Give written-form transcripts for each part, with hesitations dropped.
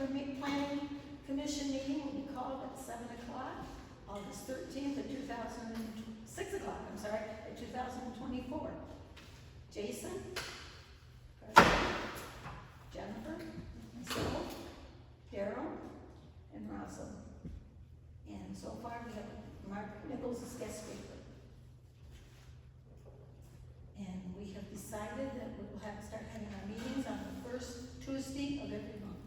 regular planning commission meeting will be called at 7 o'clock, August 13th of 6 o'clock, I'm sorry, of 2024. Jason, President, Jennifer, myself, Daryl, and Russell. And so far we have Mark Nichols as guest speaker. And we have decided that we will have to start having our meetings on the first Tuesday of every month.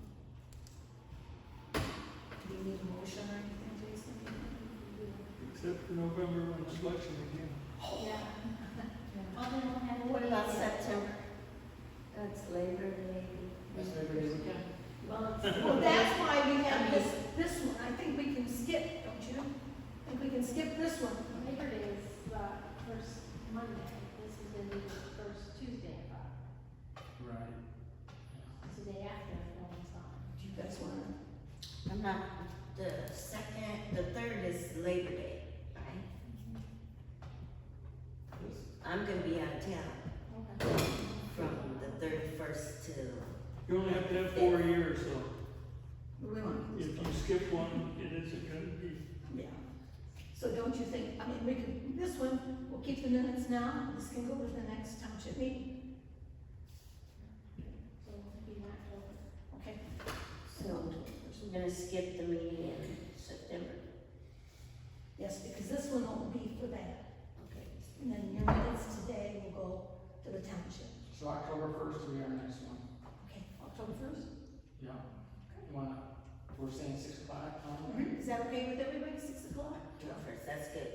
Do you need a motion or anything, Jason? Except for November when it's election again. Yeah. What about September? That's Labor Day. That's Labor Day weekend. Well, that's why we have this one. I think we can skip, don't you? I think we can skip this one. Labor Day is the first Monday. This is gonna be the first Tuesday, I thought. Right. It's the day after no one's on. Do you guys want to? I'm not, the third is Labor Day, right? I'm gonna be out of town Okay. from the 31st to, You only have to have 4 years, so We want to. if you skip one, it isn't gonna be. Yeah. So don't you think, I mean, we could, this one, we'll keep the minutes now, this can go to the next township meeting. So it'll be in October. Okay. so I'm gonna skip the meeting in September. Yes, because this one will be for that. Okay. And then your minutes today will go to the township. So October 1st will be our next one. Okay, October 1st? Yeah. You wanna, we're saying 6 o'clock, Tom? Is that okay with everybody, 6 o'clock? October 1st, that's good.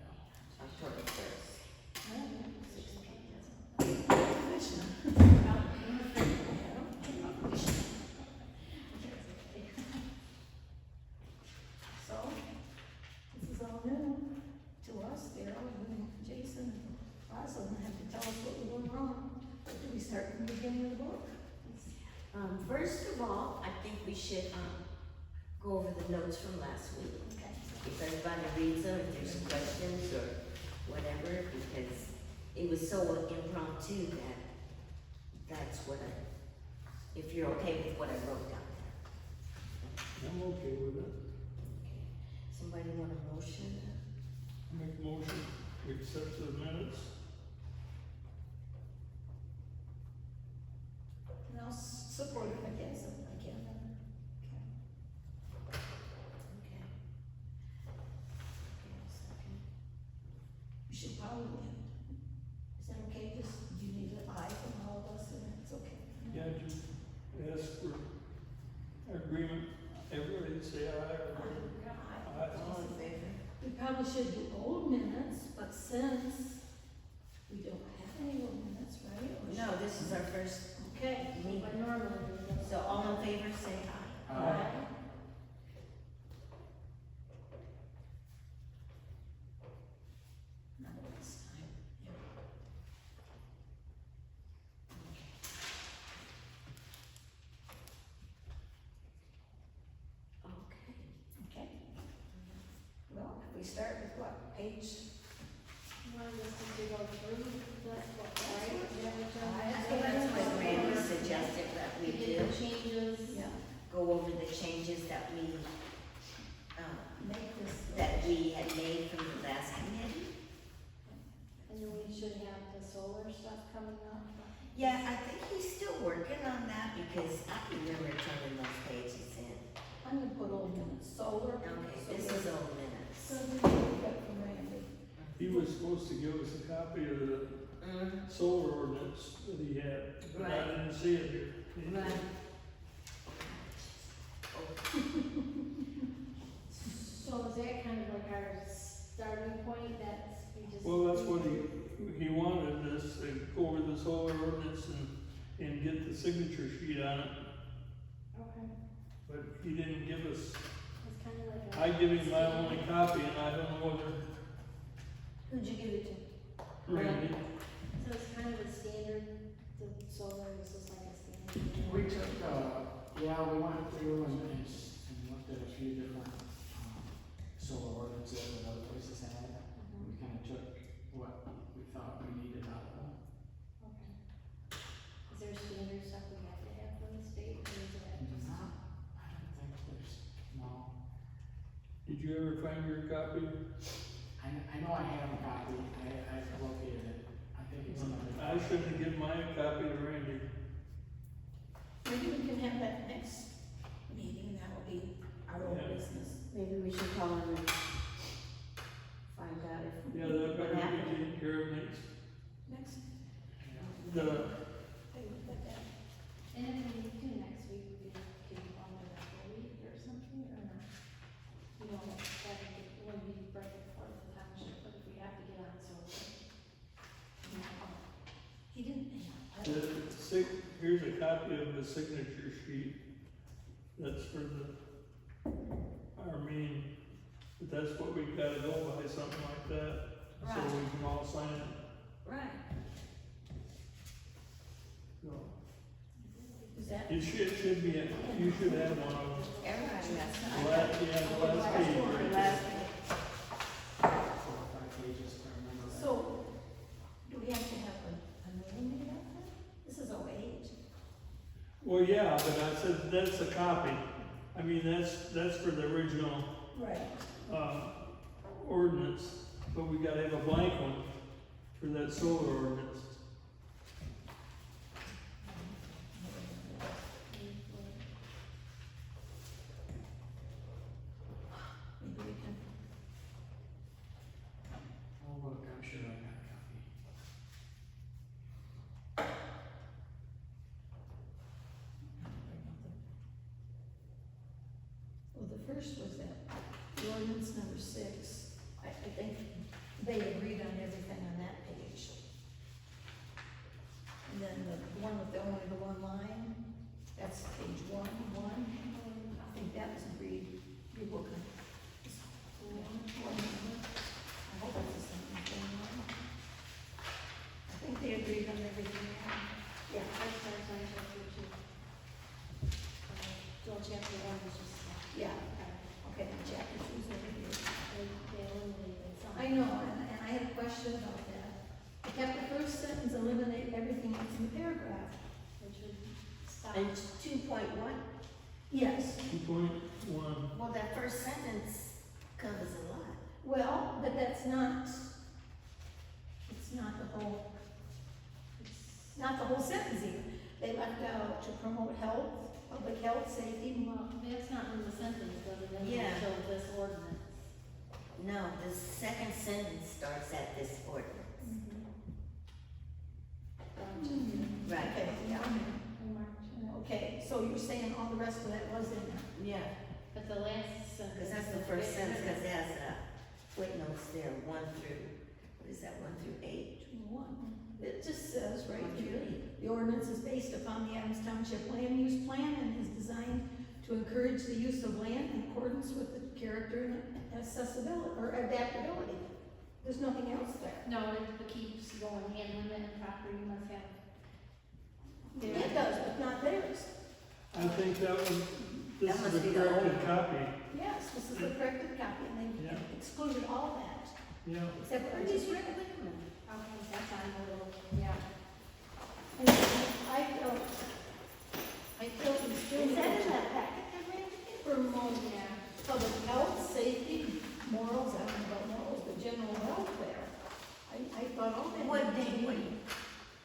Yeah. October 1st. So, this is all new to us, Daryl, and Jason, and Rosalind have to tell us what we're doing wrong. But do we start from the beginning of the book? First of all, I think we should, go over the notes from last week. Okay. If everybody reads them, if there's questions or whatever, because it was so impromptu that that's what if you're okay with what I wrote down there. I'm okay with it. Okay. Somebody want a motion? Make a motion, we accept the minutes. And I'll support it, I guess, if I can. Okay. Okay. Okay, second. We should probably, is that okay, just, you need an eye from all of us, and it's okay? Yeah, just ask for agreement, everybody say aye or whatever. Aye. All in favor? We probably should do old minutes, but since we don't have any old minutes, right? Or No, this is our first Okay. meeting. But normally we don't. So all in favor, say aye. Aye. Not this time. Yeah. Okay. Okay. Well, if we start with what, page? You want us to go through that's what, right? That's what Randy suggested that we We do, did the changes. Yeah. go over the changes that we, Make this. that we had made from the last committee. And then we should have the solar stuff coming up. Yeah, I think he's still working on that because I remember turning those pages in. I'm gonna put old minutes, solar. Okay, so this we- is old minutes. So we get from Randy. He was supposed to give us a copy of the solar ordinance that he had, but I didn't see it here. Right. So is that kind of like our starting point, that's, we just. Well, that's what he wanted us to go over the solar ordinance and get the signature sheet on it, Okay, but he didn't give us, it's kind of like a. I give him my only copy and I don't know whether Who'd you give it to? Randy. So it's kind of a standard, the solar is just like a standard. We took, yeah, we went through and looked at a few different, solar ordinances that other places had. We kind of took what we thought we needed out of them. Okay. Is there standard stuff we have to have from the state, or is that just? you ever find your copy? I know I have a copy, I've located it, I think it's in the. I should have given my copy to Randy. Maybe we can have that next meeting, that will be our old Yeah. business. Maybe we should call him and find out if. Yeah, that what better be happened. taken care of next, Next, the, I will put that. And if we do next week, we can call it a week or something, or not? You know, that would be right before the township, but if we have to get on so. He didn't, here's a copy of the signature sheet. That's for our meeting, but that's what we've gotta go by, something like that, so Right. we can all sign it. right, So, is that? it should be, you should have one of them. Everybody has to. The last, yeah, the last page right there. 4 or 5 pages, if I remember that. So, do we have to have a name made up then? This is 08. Well, yeah, but I said, that's a copy. I mean, that's for the original, Right. ordinance, but we gotta have a blank one for that solar ordinance. Maybe we can, Oh, look, I'm sure I got a copy. well, the first was that, the ordinance number 6, I think they agreed on everything on that page. And then the one with only the one line, that's page 1. I think that was agreed, we will come. I hope it's the same thing. I think they agreed on everything, yeah. That's our chapter 2. Well, chapter 1 is just. Yeah. Okay, then chapter 2 is over here. They eliminated some. I know, and I had a question about that. I kept the first sentence, eliminate everything else in the paragraph. Which would stop. And 2.1, Yes, 2.1, well, that first sentence covers a lot. well, but that's not, it's not the whole, not the whole sentence even. They left out to promote health, public health, safety. Well, that's not in the sentence, but it doesn't Yeah. show this ordinance. No, the second sentence starts at this ordinance. Right. Okay, yeah. In March. Okay, so you're saying all the rest of that was in there? Yeah, But the last sentence. because that's the first sentence, because it has footnotes there, 1 through, what is that, 1 through 8? 1. It just says right 1 through here. 8. The ordinance is based upon the Adams Township Land Use Plan and is designed to encourage the use of land in accordance with the character and accessibility, or adaptability. There's nothing else there. No, it keeps going, and limited property must have. It does, but not theirs. I think that was, this That is must be the the corrected old one. copy, Yes, this is the corrected copy, and they Yeah. excluded all that, yeah. except for Or these just regular. Okay, that's on the little, yeah. And I felt we still Is need that in to that packet that Randy promote Yeah. public health, safety, morals, I don't know about morals, but general welfare. I thought all that. did? What needed to date, be- what?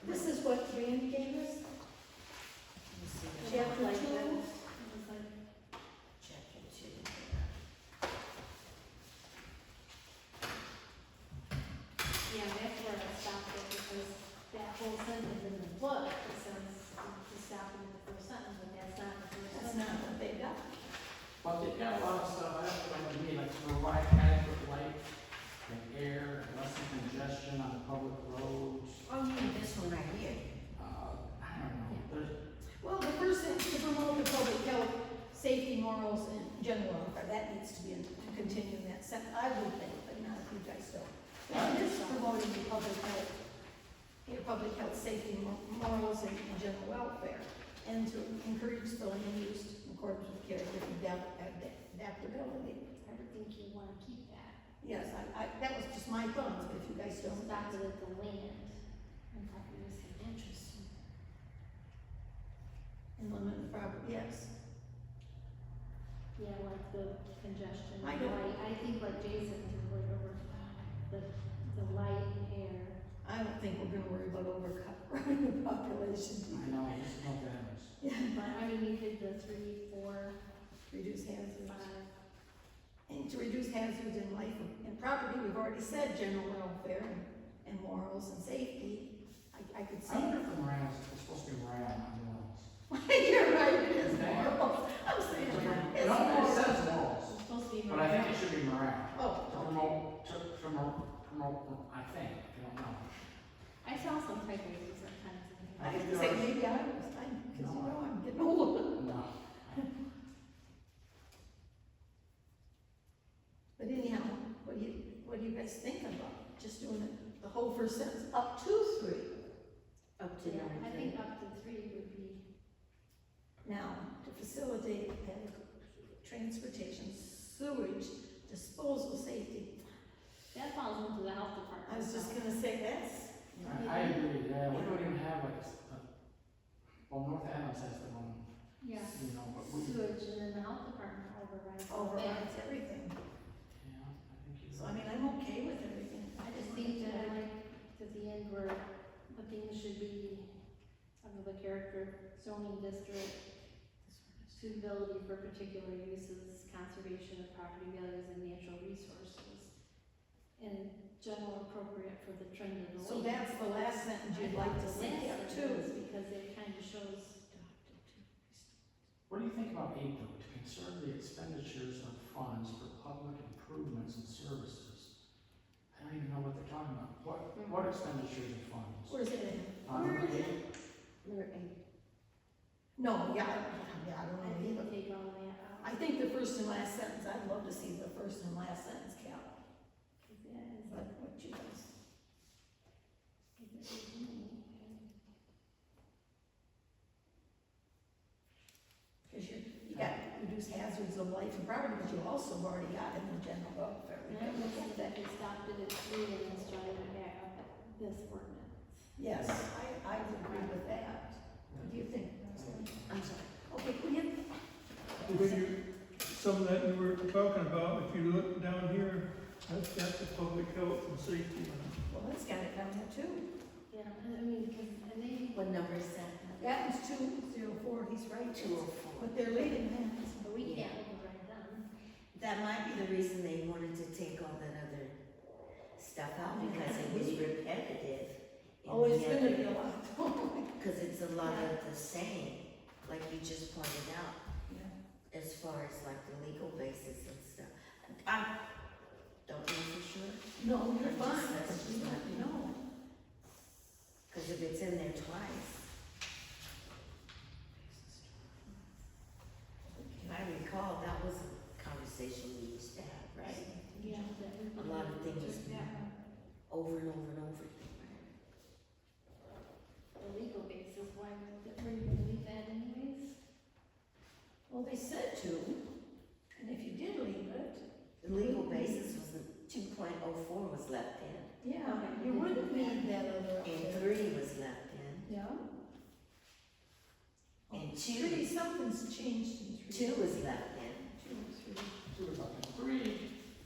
This is what Randy gave us, chapter Like 2. that. It was like, Chapter 2. yeah, that's where I stopped it, because that whole sentence in the book, it says to stop it at the first sentence, but that's not the first That's sentence. not what they got. But they've got a lot of stuff, I have to like to me, like to provide adequate light and air, and lessen congestion on the public roads. Oh, you mean this one right here? I don't know, there's, Well, the first thing, to promote the public health, safety, morals, and general welfare, that needs to be to continue in that sentence, I would think, but not if you guys don't. But it is promoting the public health, safety, morals, and general welfare, and to encourage the land use in accordance with character and adaptability. I would think you wanna keep that. Yes, that was just my thoughts, but if you guys don't. Stop it at the land. And property was have interest. And limit the property, yes. Yeah, like the congestion, I don't- light, I think like Jason, like over the light and air. I don't think we're gonna worry about overcrowding the population. I know, this is no damage. Yeah, But I mean, you did the 3, 4, reduce hazards. 5. And to reduce hazards in life and property, we've already said general welfare and morals and safety. I could I see. wonder if the morale, it's supposed to be morale, not morals. You're right, it is Is that- morals. I'm saying, it's No, it morals. says morals, It's supposed to be but I think it should be morale. Oh, To promote, I think, I don't know. I saw some typos sometimes in I here. have to say, maybe I was, because you know, I'm getting older. No. But anyhow, what do you guys think about just doing the whole first sentence up to 3? Up to Yeah, I 9. think up to 3 would be, Now, to facilitate transportation, sewage, disposal, safety. that falls into the health department. I was just gonna say that's, I agree, yeah, we don't even have like, well, North Adams has their own, Yeah, you know, but we, sewage, and then the health department overrides. overrides everything. yeah, I think you're So I right. mean, I'm okay with everything. I just think that I like at the end where the things should be under the character zoning district, suitability for particular uses, conservation of property values and natural resources, and general appropriate for the trend of the lake. So that's the last sentence you'd like to see up too, to. because it kind of shows. What do you think about 8 though, to conserve the expenditures of funds for public improvements and services? I don't even know what they're talking about, what expenditures of funds? Where's it in? Number Where is it? 8? Number 8. No, yeah, I don't I know think either. take all that out. I think the first and last sentence, I'd love to see the first and last sentence, Cal. Yeah, it's But what you guys, because you got reduce hazards of life and property, but you also have already got in the general welfare. We And I can look would at say that we stopped it at 3 and then started it back up at this ordinance. Yes, I would agree with that. What do you think, Roseanne? I'm sorry. Okay, will you? Some of that you were talking about, if you look down here, that's got the public health and safety on it. Well, that's got it down there too. Yeah, I mean, because, and they, What number is that? Adams 204, he's right. 204. But they're leading that. but we can't override them. That might be the reason they wanted to take all that other stuff out, because it was repetitive. in Oh, it's the gonna other- be a lot. Cause it's a lot of the same, like you just pointed out, Yeah. as far as like the legal basis and stuff. I don't know for sure, No, you're I'm fine. just- that's just not me. No. cause if it's in there twice, if I recall, that was a conversation we used to have, right? Yeah. A lot of things over and over and over. The legal basis, why were you gonna leave that anyways? Well, they said to, and if you did leave it, The legal basis was, 2.04 was left in, yeah, you wouldn't need that other. up and there. 3 was left in, Yeah. and Three, 2, something's changed in 3. 2 was left in. 2 and 3. 2 was up there.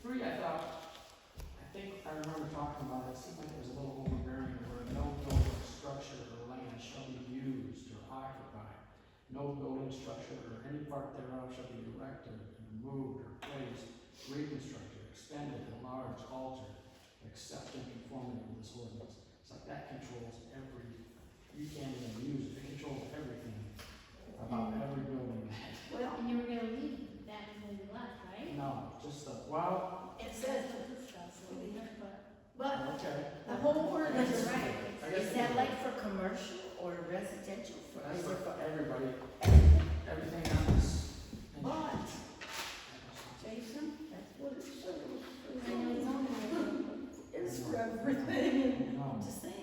3, I thought, I think I remember talking about it, it seemed like it was a little overbearing, where no building structure or land shall be used or occupied. No building structure or any part thereof shall be erected, removed, or placed, reconstructed, extended, enlarged, altered, except in conformity with this ordinance. It's like that controls you can't even use it, it controls everything about every building. Well, And you were gonna leave that when you left, right? No, just well, it says, That's what this does, so we have, but okay. the whole word but is you're right. I guess Is that like for commercial or residential? That's Is for it for everybody, everything? everything else. But, Jason, that's what it shows. I know it's on there. It's for everything. No. I'm just saying.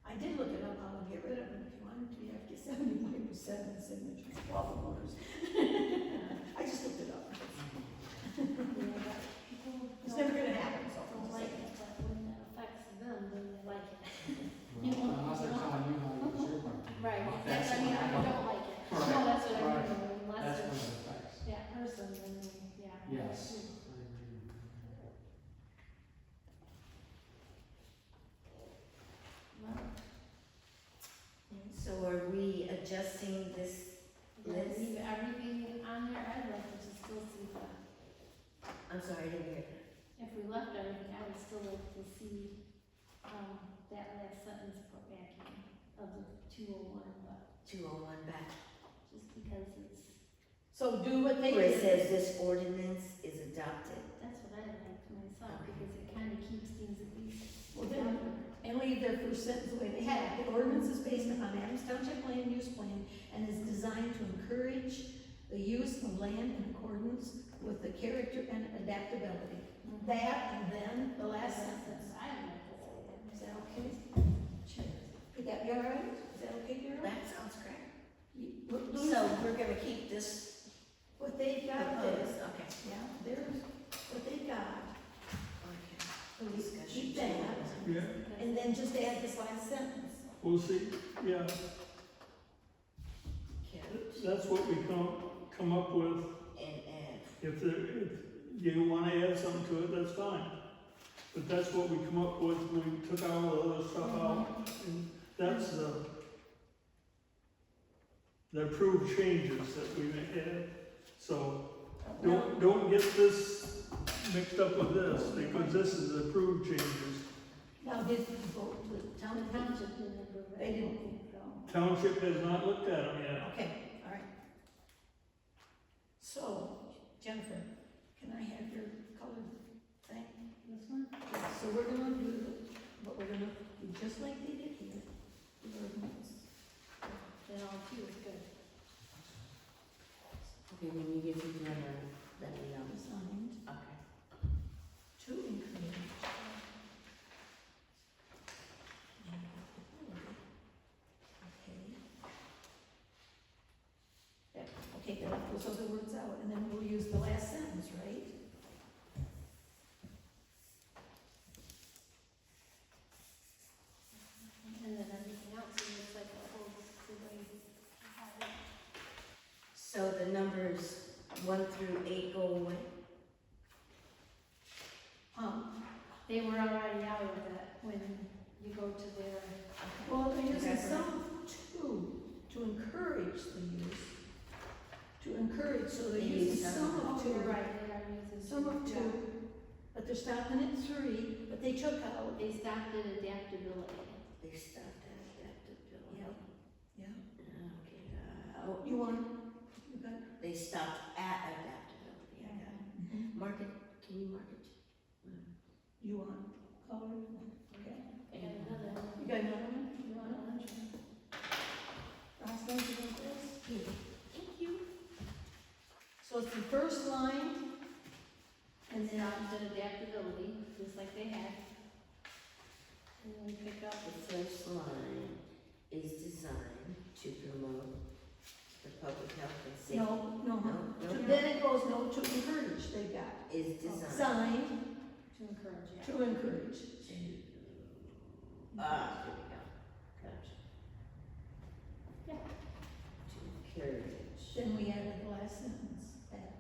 I did look it up, how to get rid of it. If you wanted to, you have to get 75% of the signatures, all the voters. I just looked it up. It's never gonna happen, so I'm Don't just like saying. it, but when it affects them, then they like it. Unless they're telling you how to use your property. Right, That's I mean, I what don't like it. Right, No, that's what I right. mean, unless adjusting this, We're gonna leave everything on there, I'd like to still see the, I'm sorry, I didn't hear that. if we left everything, I would still like to see, that last sentence put back in of the 201, but 201 back. just because it's, So do what they Where it did. says this ordinance is adopted. that's what I like to myself, because it kinda keeps things at least. Well, then, and leave their first sentence the way they had it. The ordinance is based upon Adams Township Land Use Plan and is designed to encourage the use of land in accordance with the character and adaptability. That, and then the last sentence. I would like to say that. Is that okay? Would that be all right? Is that okay, Darryl? That sounds great. So, we're gonna keep this what they've got proposed, is, okay. yeah, there's what they've got. Okay. So we Discussion. keep that, Yeah, and then just add this last sentence. we'll see, yeah, Kept that's what we come up with. and add. If you wanna add something to it, that's fine. But that's what we come up with, we took all the other stuff out, and that's the approved changes that we had. So, don't get this mixed up with this, because this is approved changes. Now, did you vote to the town The township didn't approve it. They didn't. So, Township has not looked at them yet. Okay, all right. So, Jennifer, can I have your colored thing? this one? So we're gonna do what we're gonna do, just like they did here. The ordinance. Then all two is good. Okay, when you get to the other, let me know. Designed Okay. to encourage. Okay. Yeah, okay, then those other words out, and then we'll use the last sentence, right? And then everything else, it looks like it holds the way it had it. So the numbers 1 through 8 go away? They were already out of that when you go to their. Well, they're using Okay. some to encourage the use. To encourage, so they're They using use some. some of Oh, you're two, right, they are using. some of yeah. two, but they're stopping at 3, but they took out. They stopped at adaptability. They stopped at adaptability. Yep. Yeah. Okay. You want, you got? They stopped at adaptability. I got it. Mark it, can you mark it? You want color? Okay. I got another one. You got another one? You want one? Last one, you want this? Yeah. Thank you. So it's the first line, and then, Stopped at adaptability, just like they had. And then pick up. The first line is designed to promote the public health and safety. no. Then it goes, no, to encourage, they got. Is designed Signed, To encourage, yeah. to encourage. to, here we go. Gotcha. Yeah. To encourage Then we added the last sentence, that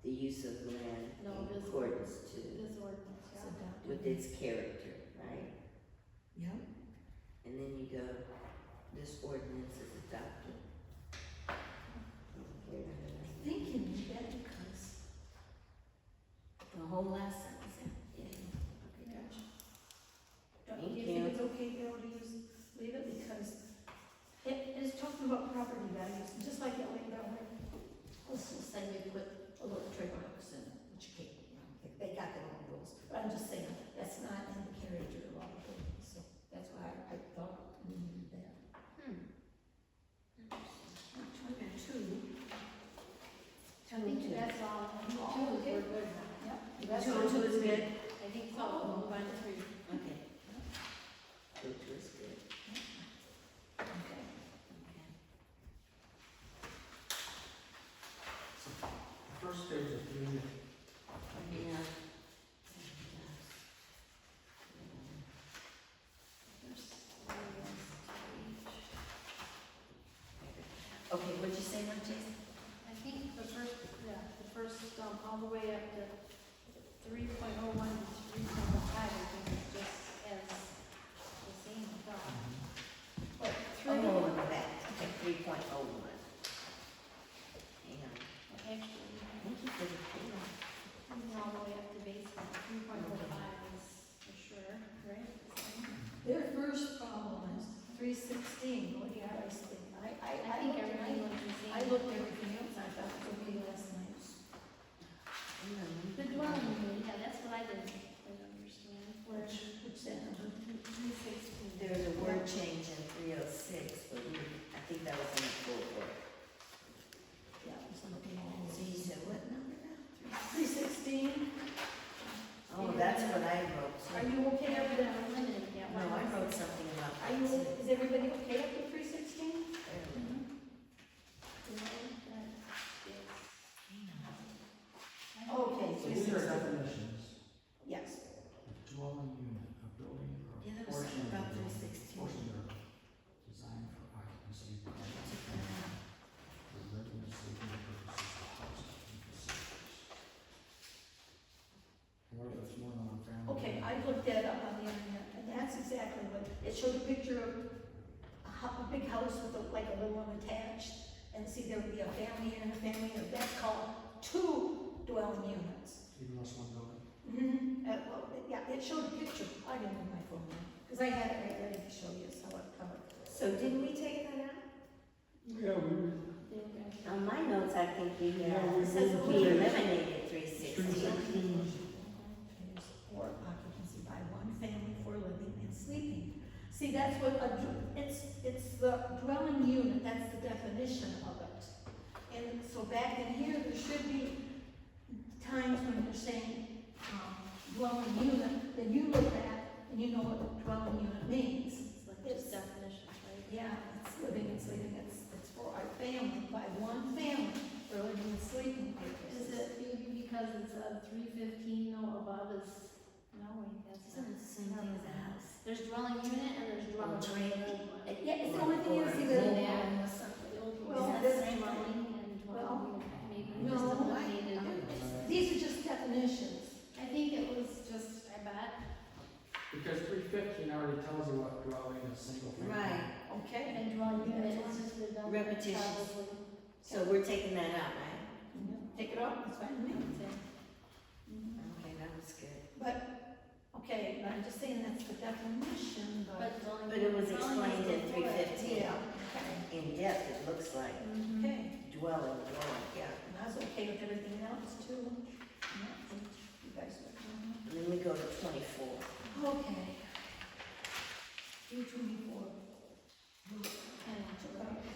the use of land No, in this accordance to, This ordinance, is yeah. adopted. with its character, right? Yep. And then you go, this ordinance is adopted. Okay. I think you need that because, The whole last sentence, yeah. Okay, gotcha. don't Thank you you. think it's okay, Bill, to use, leave it, because it is talking about property values, just like that way down there. Let's just say they put a little trailer house in it, which you can't, you know, they got their own rules, but I'm just saying, that's not in the character of all the buildings, so that's why I thought we needed that. Two. I think that's all. Oh, Two, okay. we're good now. Yep. Two is good? I think so, we'll move on to 3. Okay. Two is good. Okay. Okay. First page of 3, Yeah. Okay, what'd you say now, Jason? I think the first, all the way up to 3.01 to 3.05, I think is just as the same, I thought. But Oh, 3, on the back, okay, 3.01. I think everything was the same. I looked at everything else, I thought it was okay last night. The dwelling unit, yeah, that's what I didn't quite understand, where Which that number? 316. There's a word change in 306, but I think that was in the full report. Yeah, it was something along So those. you said what number now? 316, Oh, that's what I wrote are too. you okay up with that? Limited, yeah. No, I wrote something about Are that you, too. is everybody okay up with 316? Okay, So these are 316, definitions, yes. dwelling unit, a building or Yeah, a there was portion something of a about building, 316. portion thereof, designed for occupancy, for residence, sleeping purposes, or housekeeping facilities. What if it's more than one family? Okay, I looked that up on the internet, and that's exactly what, it showed a picture of a big house with like a little one attached, and see there would be a family and a family, and that's called 2 dwelling units. Even less one building? Well, yeah, it showed a picture, I didn't have my phone now, because I had it right ready to show you, so it covered. So didn't we take that out? Yeah, we, On my notes, I think we, Yeah, we we eliminated 316. 316. Or occupancy by one family for living and sleeping. See, that's what, it's the dwelling unit, that's the definition of it. And so back in here, there should be times when you're saying, dwelling unit, then you look at, and you know what dwelling unit means. It's like just definitions, right? Yeah, it's living and sleeping, it's for our family, by one family, for living and sleeping Is purposes. it maybe because it's a 315, no above is, no, wait, that's Isn't it the same thing as a house? There's dwelling unit and there's dwelling. trailer. Yeah, it's the only thing is, see, Then that, add was something, the old Well, one this- says dwelling and dwelling unit, maybe we just No, eliminated. these are just definitions. I think it was just, I bet. Because 315 already tells you what dwelling is, single family. Right, Okay. And dwelling unit is just the double. Repetitions. probably. so we're taking that out, right? Take it off, it's fine with me. Okay, that was good. But, okay, I'm just saying that's the definition, but. But dwelling. But it was dwelling is explained in before it. 315. Yeah, okay, In depth, it looks like Mhm. okay. dwelling, yeah. And I was okay with everything else too. Yeah, you guys were. And then we go to 24. Okay. 324. And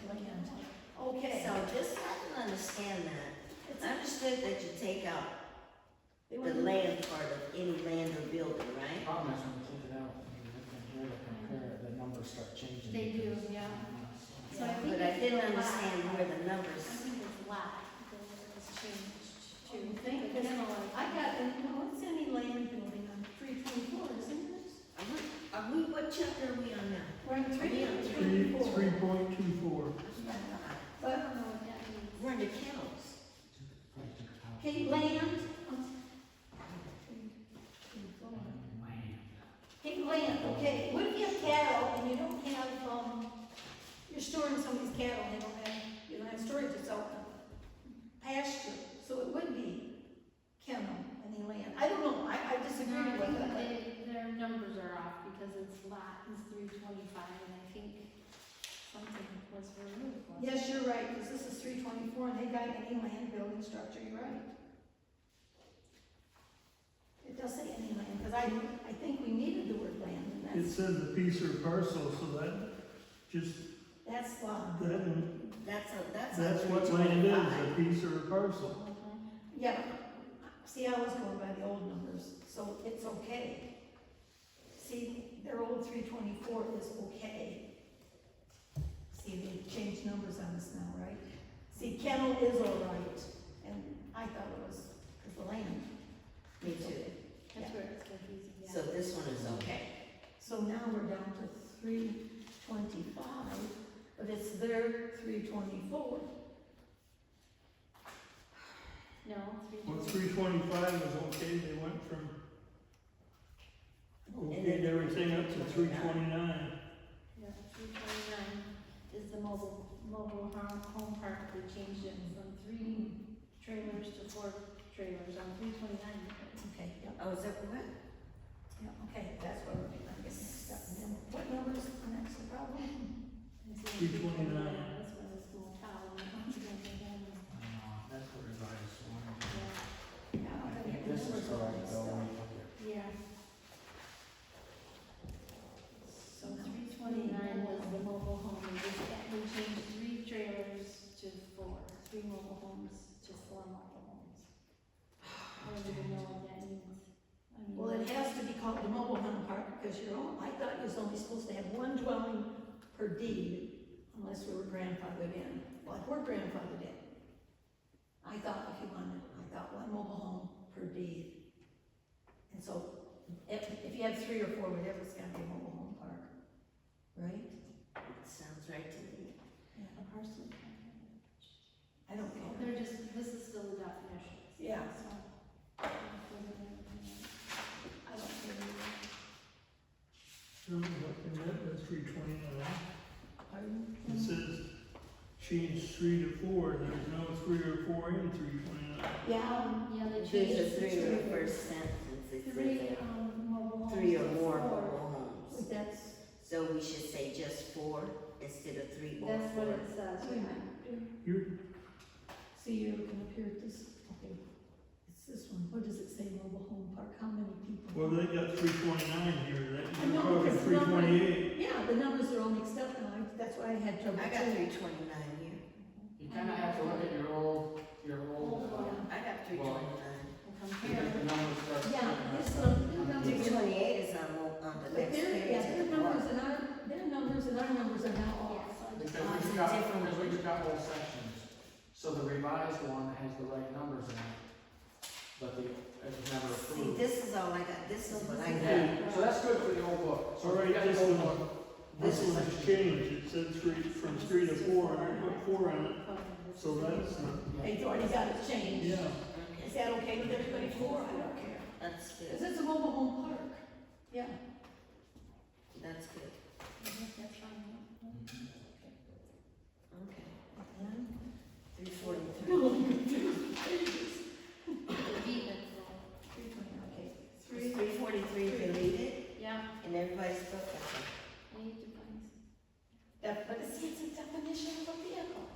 Land. Okay. So just, I didn't understand that. It's I understood that you take out they the want- land part of any land or building, The right? problem is when you take it out, and you look in here to compare, the numbers start changing. They do, because, yeah. so- So I think But I it's didn't the lot. understand where the I numbers, think it's lot, because it was changed Oh, you to. think? the Because general one. I got, no, it's any land building on 324, isn't it? what chapter are we on now? We're on Three, 324. 3.24. I don't know what that means. We're under kennels. Probably took it out. Okay, land. Land. Take land, okay, what if you have cattle and you don't have, you're storing somebody's cattle, and you don't have storage, it's open pasture, so it would be kennel, any land, I don't know, I disagree No, I with think that. their numbers are off because it's lot is 325 and I think something was removed. wasn't it? Yes, you're right, because this is 324, and they got any land, building structure, you're right. It does say any land, because I think we needed the word land, and It says a piece or parcel, so that just, that's lot. That's what land is, a piece or a parcel. Mhm. Yeah, see, I was going by the old numbers, so it's okay. See, their old 324 is okay. See, they changed numbers on us now, right? See, kennel is all right, and I thought it was, because the land. Me too. That's where it's confusing, yeah. So this one is okay. So now we're down to 325, but it's their 324. No, Well, 325. 325 was okay, they went from okayed everything up to 329. Yeah, 329 is the mobile home park. They changed it from 3 trailers to 4 trailers on 329. Okay, yep, Oh, is that what? yep, okay, that's what we're getting mixed up. And then what number is the next problem? And so 329. This called a mobile home, we changed 3 trailers to 4, 3 mobile homes to 4 mobile homes. I don't even know what that means. I mean, Well, it has to be called the mobile home park because I thought you was only supposed to have 1 dwelling per deed unless we were grandfathered in, like we're grandfathered in. I thought 1 mobile home per deed. And so, if you have 3 or 4, whatever, it's gotta be a mobile home park, right? It sounds right to me. a parcel. I don't care. They're just, this is still the definition. Yeah. So, I don't care. In that 329, Pardon? it says change 3 to 4, there's no 3 or 4 in 329. Yeah, yeah, they There's changed a 3 in the to first sentence, it 3, says mobile homes. 3 or to more 4. mobile homes. that's, So we should say just 4 instead of 3 or 4. That's what it says, wait a yeah. minute. You're, See, you're looking up here at this, okay, it's this one, what does it say, mobile home park, how many people? well, they got 329 here, that, I you're know, talking because the number- 328. Yeah, the numbers are all mixed up now, that's why I had trouble. I got too. 329 here. You kinda have to look at your old, I got 329. And because compare. the numbers start. Yeah, this sticking one, up. the numbers- 328 is on the But next their, page. yeah, their numbers and our numbers are now off. Because we just got whole sections, so the revised one has the right numbers in it, but it was never See, approved. this is all I got, this is what I got. Yeah, so that's good for the old book. So All we right, got this the old one, book. this one's changed, it said 3, from 3 to 4, and I put 4 on it, so that's, They've already got it changed. yeah. Okay, Is that okay with everybody? 4, I don't care. that's Cause good, it's a mobile home park. Yeah. that's good, That's fine. okay. And 343. okay, Is 343 deleted, Yeah, and everybody's book, okay. I need to find. but it's a definition of a vehicle.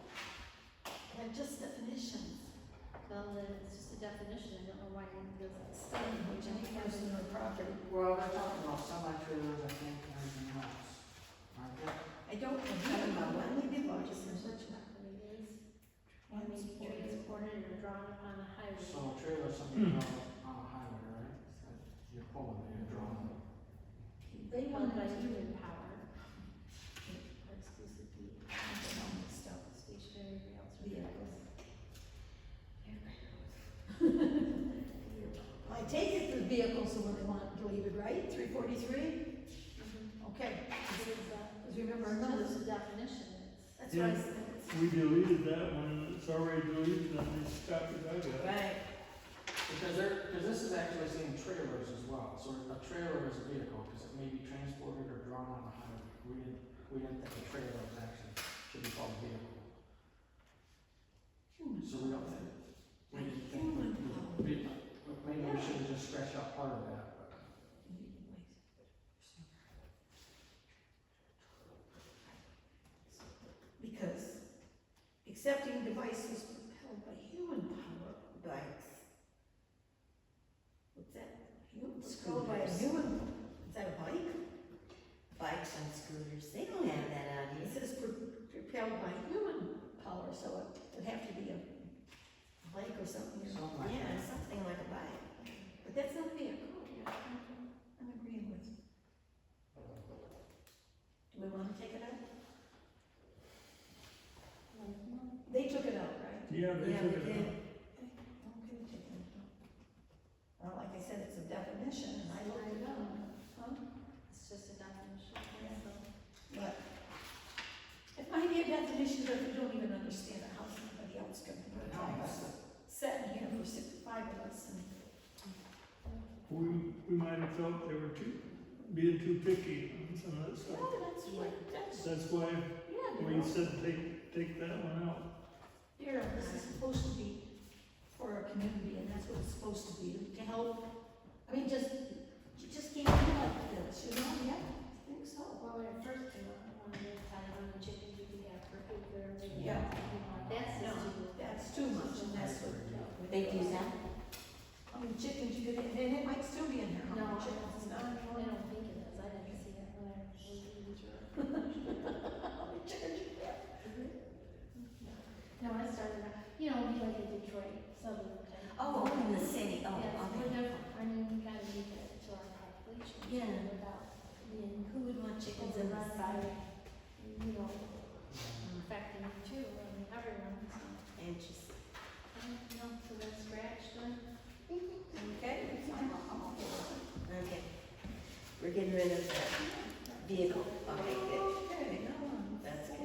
They're just definitions. Well, then it's just a definition, I don't know why it doesn't stay. Which any person or property. Well, they're talking about semi-trailers, I think, and everything else, aren't they? I don't know about any devices. That's not what it is. I mean, transported or drawn upon a highway. So a trailer is something on a highway, right? That you're pulling, you're drawing. They Owned want by to human power. Exclusively stuff, stationary rails. or vehicles. vehicles. I take it the vehicles are what they want deleted, right? 343? Mhm. Okay. This is, Because remember our so numbers. this is a definition, That's what I Yeah. said. We deleted that one, it's already deleted on this copy I got. Right. Because this is actually saying trailers as well, so a trailer is a vehicle, because it may be transported or drawn on a highway. We didn't think a trailer was actually, should be called a vehicle. So we don't think, we didn't think, maybe we should have just scratched out part of that, but. Because accepting devices propelled by human power. Bikes, What's that? Propelled by a Scooters. human, is that a bike? bikes and scooters, they don't have that out It here. says propelled by human power, so it would have to be a bike or something. Something like Yeah, that. something like a bike. But that's not a vehicle. I'm agreeing with you. Do we want to take it out? They took it out, right? Yeah, they Yeah, took we it did. out. Okay, we'll take it out. Well, like I said, it's a definition, and I looked it up. Huh? It's just a definition, so. But it might be a definition, but we don't even understand it, how somebody else can do it. Sitting here for 5 of us, and We might have felt they were being too picky on some of that stuff. oh, that's right, That's why yeah, we Daryl. said take that one out. Daryl, this is supposed to be for our community, and that's what it's supposed to be, to help. I mean, you just can't do like this, you know, yeah, I think so. Well, when it first came out, I wanted to tie on the chickens you could have per acre, maybe. Yeah. That's No, just too. that's too much, and that's what. They do that? I mean, chickens, you could, and it might still be in there, No, how I many chickens, don't not. think it is, I didn't see it when I was in the southern type. Oh, in the city, oh, Yes, okay. whatever, I mean, we gotta make it to our population. Yeah. Without being Who would want chickens in the overrun by, city? you know, affecting you too, I mean, everyone, so. Interesting. No, so that's scratched then? Okay, I'm okay with it. Okay. We're getting rid of that vehicle. Okay, good. Okay, now on. That's good.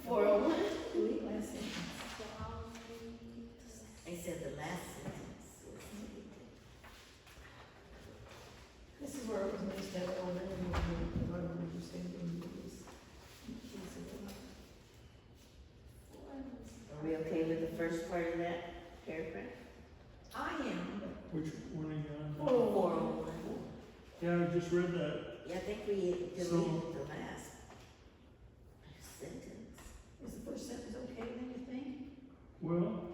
401, delete last sentence. So I'll delete. I said the last sentence was deleted. This is where it was nice to have all the understanding rules. Are we okay with the first part of that paragraph? I am, Which one are you on? Oh. 401. Yeah, I just read that. Yeah, I think we deleted So- the last sentence. is the first sentence okay then, you think? Well,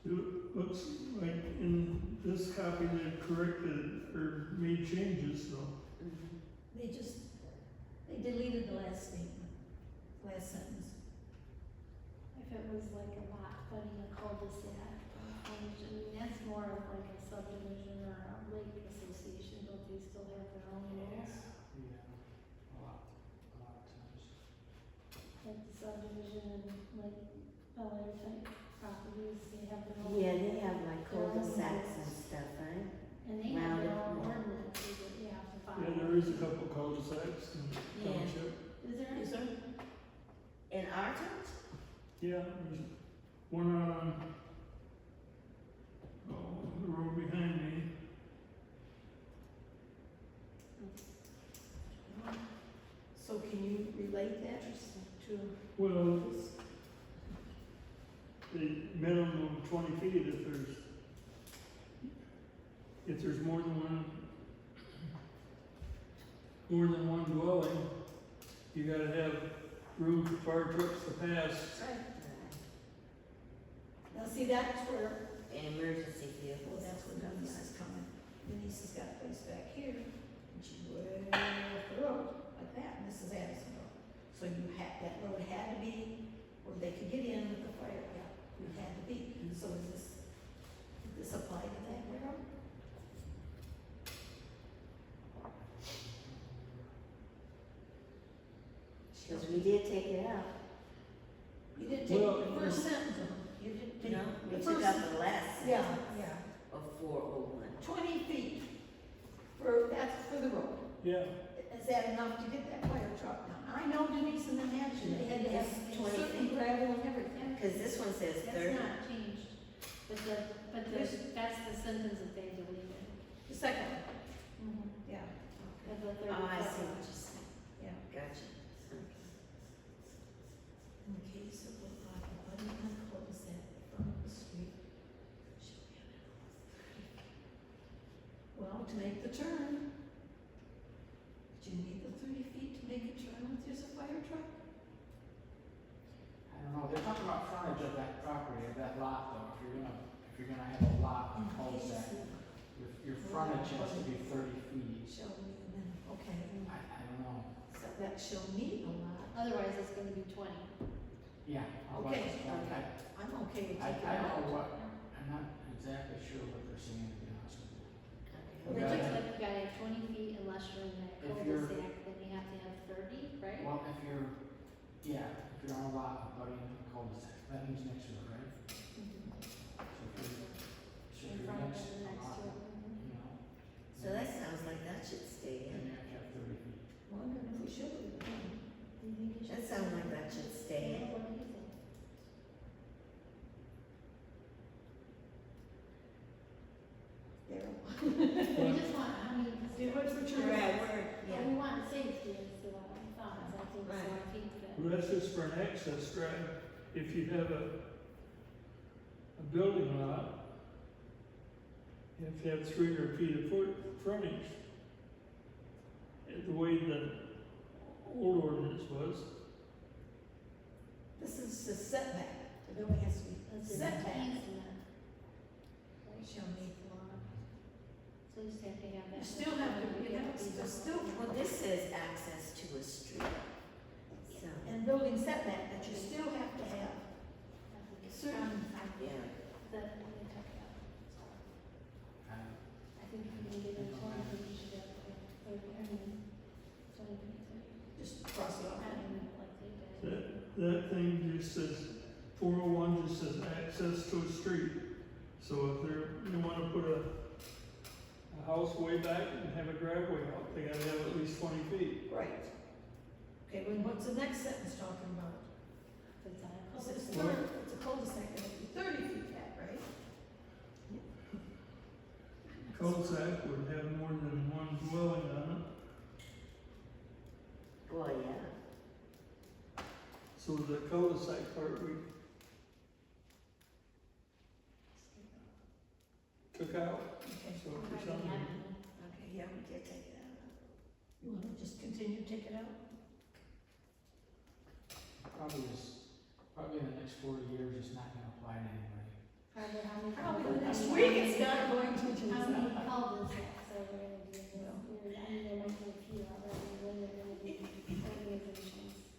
it looks like in this copy they corrected or made changes, so. Mhm. They deleted the last statement, last sentence. If it was like a lot, putting a cul-de-sac, I mean, that's more of like a subdivision or a lake association, don't they still have their own rules? Yeah, a lot of times. Like the subdivision and like other type properties, they have their own. Yeah, they have like cul-de-sacs and stuff, right? And they have their own Rounded. ordinances that you have to follow. Yeah, there is a couple cul-de-sacs in the Yeah. township. Is there? Is there? In our township? Yeah, there's one on, the road behind me. So can you relate that to Well, this? the minimum of 20 feet if there's more than one dwelling, you gotta have room for fire trucks to pass. Right. Now, see, that's where, And emergency well, vehicles. that's where Denise is coming. Denise has got a place back here, and she's way off the road, like that, and this is Addison Road. So that road had to be where they could get in with the fire, yeah, it had to be. So did this apply to that road? Because we did take it out. You didn't take Well, the first sentence of it, you didn't take No, we the took first. out the last Yeah, sentence yeah. of 401. 20 feet that's for the road. Yeah, Is that enough to get that fire truck down? I know Denise and the mansion, they had to have It's 20 certain feet. gravel and everything. Because this one says That's 30. not changed, but that's the sentence that they deleted. The second one, Mm-hmm. yeah, Of the 30 Oh, I see foot. what you're saying. yeah. Gotcha. In case of a fire, abutting on cul-de-sac from the street. shall be a minimum of 30 feet. Well, to make the turn, do you need the 30 feet to make a turn if there's a fire truck? I don't know, they're talking about frontage of that property, of that lot though, if you're gonna have a lot on cul-de-sac, your frontage has to be 30 feet. Shall meet a minimum, okay. I don't know, So that shall meet a lot. Otherwise, it's gonna be 20. yeah. Okay, otherwise it's fine. okay. I'm okay with I taking don't it know out. what, I'm not exactly sure what they're saying, to be honest with you. Well, Okay. it looks like you gotta have 20 feet unless you're in that If you're- cul-de-sac, then you have to have 30, right? Well, if you're on a lot abutting a cul-de-sac, that means next to it, right? Mhm. So if In you're front of next it, to a next lot, to it. Mhm. you know. So that sounds like that should stay Then in. you have to have 30 feet. Wondering if we should leave it in. Do you think it should? That sounds like that should stay in. Yeah, what do you think? There. We just want, I mean, Do what's for true. well, we want safety is the thoughts, I think, so I Right. think that. well, that's just for an access drive. If you have a building lot, you have to have 300 feet of frontage. The way the old ordinance was. This is the setback, the building has to be That's an setback. easement. Shall meet the law. So you just have to have that. You still have to, you have to still, Well, this says access to a street. So, and building setback, that you still have to have Yeah, That, they took it out. I think if you can get it 20 feet, you should have to, 20 feet. Just cross it off. Adding like they did. That thing just says, 401 just says access to a street. So if you wanna put a house way back and have a driveway out, they gotta have at least 20 feet. Right. Okay, well, what's the next sentence talking about? It's on a It's cul-de-sac. it's a cul-de-sac, and it's 30 feet back, right? Cul-de-sac would have more than one dwelling on it. well, yeah, So the cul-de-sac part we took out. Okay. So for something, Okay, yeah, we did take it out. You wanna just continue, take it out? Probably in the next 40 years, it's not gonna apply to anybody. Probably the next week it's not going to do How many that. cul-de-sacs are there gonna be in this? I mean, there might be a few already, then there are gonna be organizations.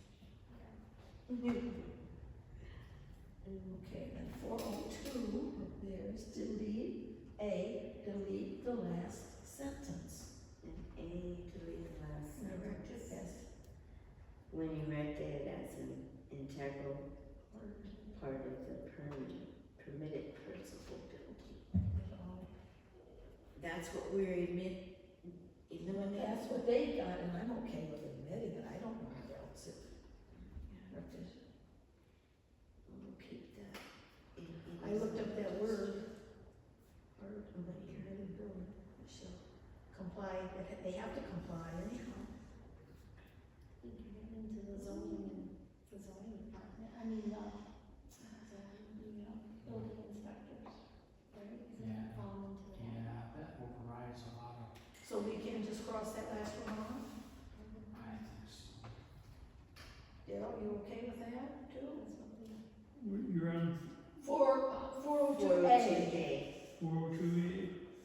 Okay, then 402, there's delete the last sentence. and A, delete the last Remember, sentence. yes. When you read it as an integral part of the permitted principal building. That's what we're admitting. That's what they got, and I'm okay with admitting it, I don't know what else it. We'll keep that. I looked up that word. Part of the permitted building, shall comply, but they have to comply anyhow. I think you're getting into the zoning department, I mean, building inspectors, right? Isn't Yeah. that falling into that? Yeah, that overrides a lot of, So we can just cross that last one off? I think so. Dale, you okay with that too? you're on 402A. 402A.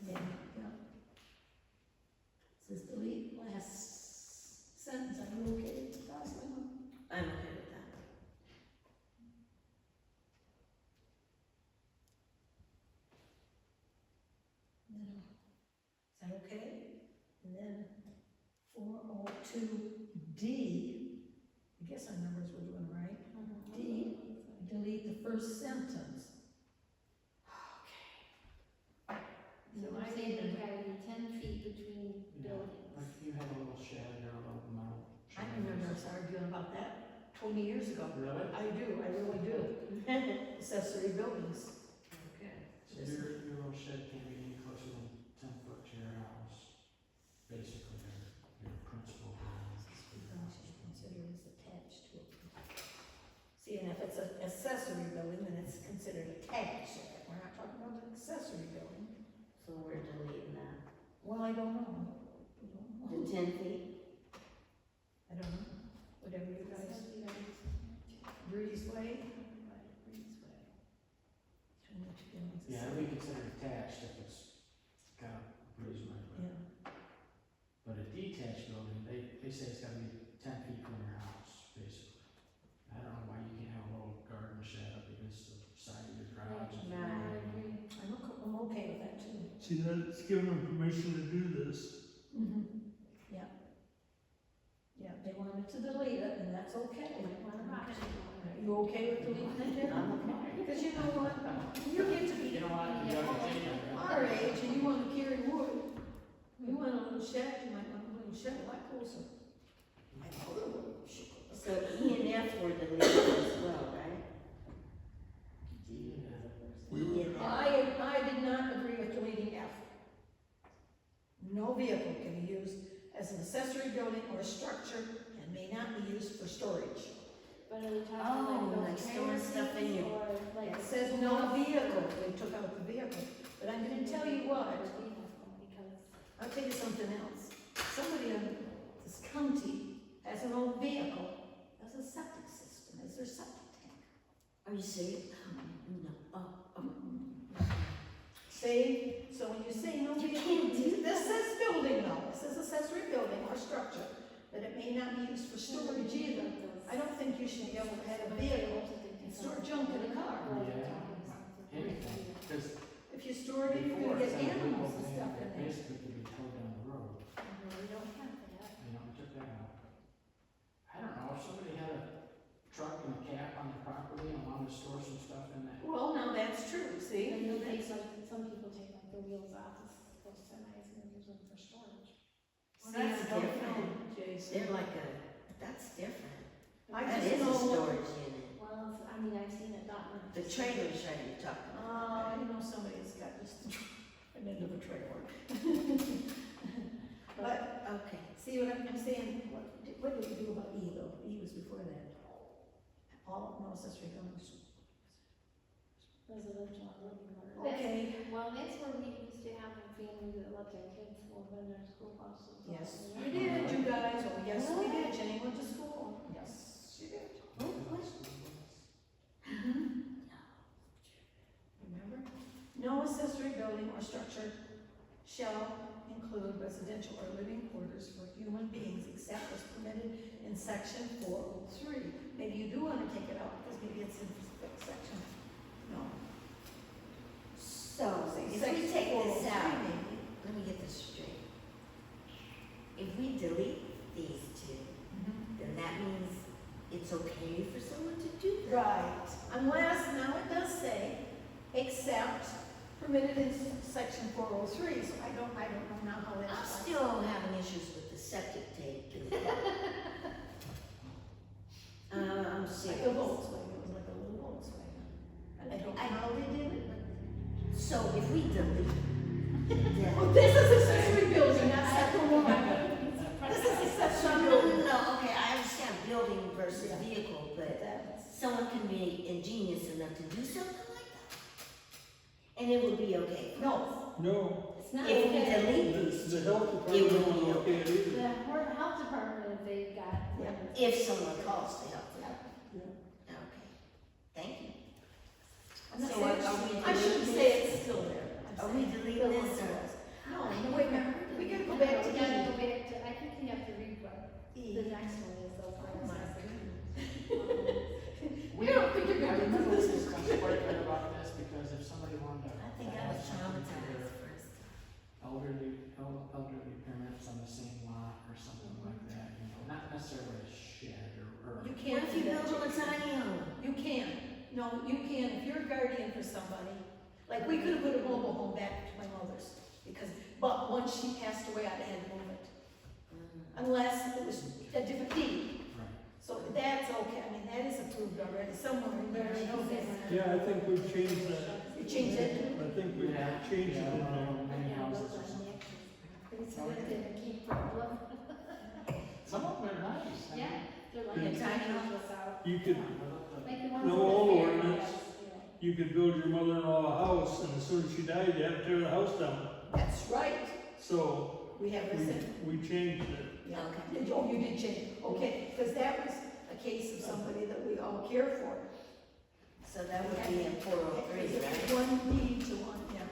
Yeah, yeah. Says delete last sentence, are you okay with that one? I'm okay with that. Is that okay? And then 402D, I guess our numbers were doing right. D, delete the first sentence. Okay. So I say there's gotta be 10 feet between buildings. Like you have a little shed or a little metal I shed. remember us arguing about that 20 years ago. Really? I do, I really do. Accessory buildings. Okay. So your little shed can't be any closer than 10 foot to your house. Basically, your principal building. Considered as attached to it. See, and if it's an accessory building, then it's considered attached. We're not talking about an accessory building. So we're deleting that. Well, I don't know. We don't The know. 10 feet? I don't know. Whatever you guys, Breeze Way. Between the two buildings. Yeah, it'll be considered attached if it's got a breezeway, Yeah. but a detached building, they say it's gotta be 10 feet from your house, basically. I don't know why you can't have a little garden shed up against the side of your garage. I'm okay with that too. See, that's giving them permission to do this. Yeah. Yeah, they wanted to delete it, and that's okay. You okay with deleting it, Jim? I'm okay. Because you know what, you get to be You know what, you gotta continue, right? our age, and you wanna carry wood, you want a little shed, you might want a little shed like closer. So E and F were deleted as well, right? We E and F. I did not agree with deleting F. No vehicle can be used as an accessory building or structure and may not be used for storage. But are we Oh, talking like like those storing stuff in your- or like? It says no vehicle, they took out the vehicle, but I'm gonna tell you what, Because I'll tell you something else. Somebody in this county has an old vehicle, has a septic system, as their septic tank. Are you serious? No. See, so when you say no You vehicle, can't do this says building though, it says accessory building or structure, but it may not be used for storage either. I don't think you should be able to have a vehicle and store junk in a car. anything, because If you store it, you're before gonna it get said animals and legal stuff in thing, there. basically could be towed down the road, We don't have that. you know, we took that out. I don't know, if somebody had a truck and a cab on their property and wanted to store some stuff in that, Well, now that's true, see? And you'll take some people take like the wheels off, those semis and use them for storage. See, that's I don't different. know, Jason. They're like that's different. I That just is a know- storage unit. Well, I mean, I've seen it done. The trailer shed you're talking about. You know, somebody's got just an end of a trailer. But, Okay. see what I'm saying, what did we do about E though? E was before that. All, no accessory buildings. Residential and living quarters. Okay, Well, that's where we used to have a family that let their kids live in their school buses. yes, we did, you guys, oh, yes, we did, Jenny went to school, yes, she did. Remember? No accessory building or structure shall include residential or living quarters for human beings except as permitted in section 403. Maybe you do wanna take it out, because maybe it's in section, no. So, Say if we section take this 403 out, maybe. let me get this straight. If we delete these two, then that means it's okay for someone to do that. Right, unless, now it does say, except permitted in section 403, so I don't know now how I'm that's. still having issues with the septic tank. I'm Like a serious. Volkswagen, it was like a little Volkswagen. And I don't know how they did it, but. So if we delete Oh, that. this is accessory building, not section one. This is accessory building. No, okay, I understand building versus Yeah. vehicle, but That's, someone can be ingenious enough to do something like that. And it would be okay. no, No, It's not If we okay. delete the, these, the health It department would don't be look at it either. The health department, if they've got. Yeah. if someone calls to help. Yeah. Okay, thank you. I'm not So saying, are we I shouldn't deleting say this? it's still there. I'm Are we saying deleting Bill this wants or? it. No, no, wait a minute, we gotta go back to We gotta E. go back to, I think we have to read what E. the next one is though. for Oh my accessory. We don't think you're I gonna remember do we this. discussed quite a bit about this, because if somebody wanted to. I think I was traumatized first. Elderly parents on the same lot or something like that, you know, not necessarily a shed or. You What can't if do you that. build them a tiny home? You can, no, you can, if you're a guardian for somebody, like, we could have put a mobile home back to my mother's, because, but once she passed away, I had to move it, unless it was a different deed. Right. So that's okay, I mean, that is approved already, somewhere in there, I know that. Yeah, I think we've changed that. You changed it? I think we've changed it in there. Many Yeah, houses those or are something. the actions. It's good to keep problem. Some of them are nice. I mean, Yeah, they're like. Yeah, tiny tiny home. out. You could, Like the ones No in the old fair, ordinance. yes, you could build your mother-in-law a house, and as soon as she died, you had to tear the house down. That's right, So, we have this in, we changed it. yeah. Okay. Oh, you did change, it. Okay, because that was a case of somebody that we all care for. So that would be in 403, right? One deed to one, yeah.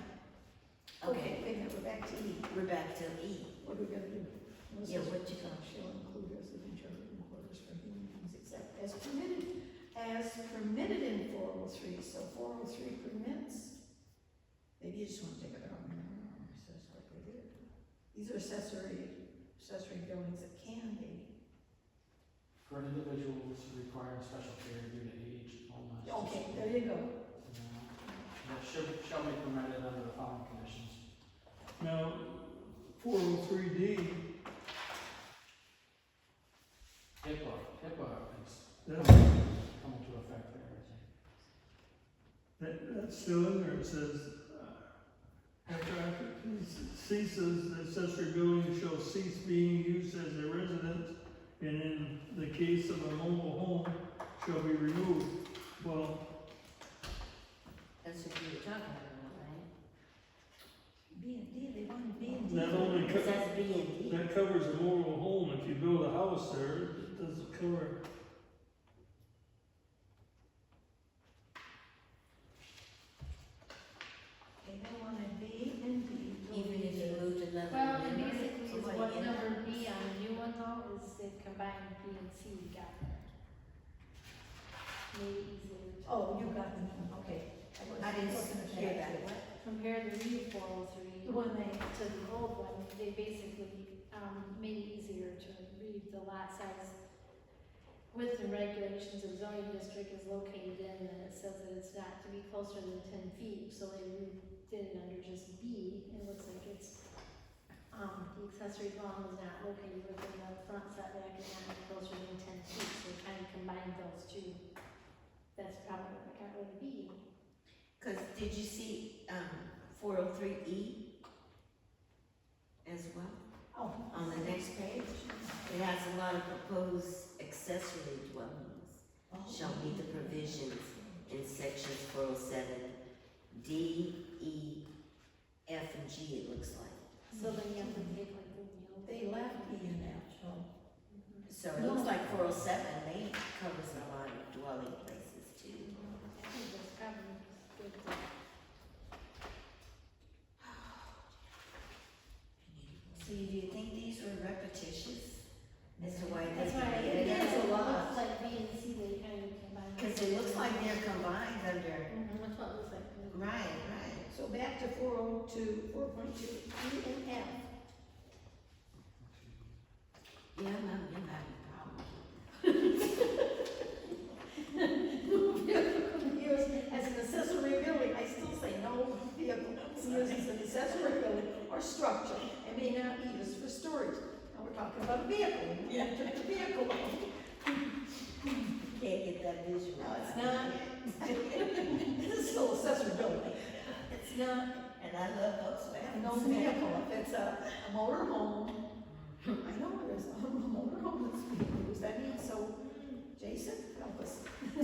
Okay, Wait a minute, we're back to E. we're back to E. What are we gonna do? Yeah, what you got? Shall include residential living quarters for human beings except as permitted in 403, so 403 permits. Maybe you just wanna take it out, it says like we did. These are accessory buildings that can be. For individuals requiring special care due to age, illness. Okay, there you go. You know, that shall be permitted under the following conditions. Now, 403D, HIPAA is that, coming into effect there, I think. that's still in there, it says, after ceases, the accessory building shall cease being used as a residence, and in the case of a mobile home, shall be removed. Well, That's what you were talking about, right? B and D, they want B and D. Not only Because that's B and D. that covers a mobile home, if you build a house there, it doesn't cover. Okay, they want a B and D. Even if you moved another Well, and member, basically, is somebody what in number that B house. on the new one though, is they've combined B and C together. Made it easier to. Oh, you got the new one, okay. I didn't Looking at hear that. that, what? Compare the new 403 The one they, to the old one, they basically, made it easier to read the lot size width and regulations of zoning district is located in, and it says that it's not to be closer than 10 feet, so they did it under just B. It looks like it's, the accessory dwelling is not located within the front setback and not closer than 10 feet, so they kind of combined those two. That's probably what got rid of B. Cause did you see, 403E as well? oh. On the next page, it has a lot of proposed accessory dwellings shall meet the provisions in sections 407 D, E, F, and G, it looks like. So then you have to take like the, They left me in that, so. So it looks like 407, they covers a lot of dwelling places too. I think that's probably good. So do you think these were repetitious as to why That's they why I did think it? it's a lot, like B and C, they kind of combine. Cause it looks like they're combined under, That's what it looks like. right, right. So back to 402, 4.2, E and F. Yeah, I'm not having a problem. Used as an accessory building, I still say no vehicle used as an accessory building or structure and may not be used for storage. Now we're talking about a vehicle, we took the vehicle out. Can't get that visual. No, it's not. This is still accessory building. It's not, And I love those no vehicle, if it's a motor home, I know there's a motor home that's being used, I mean, so, Jason, help us. I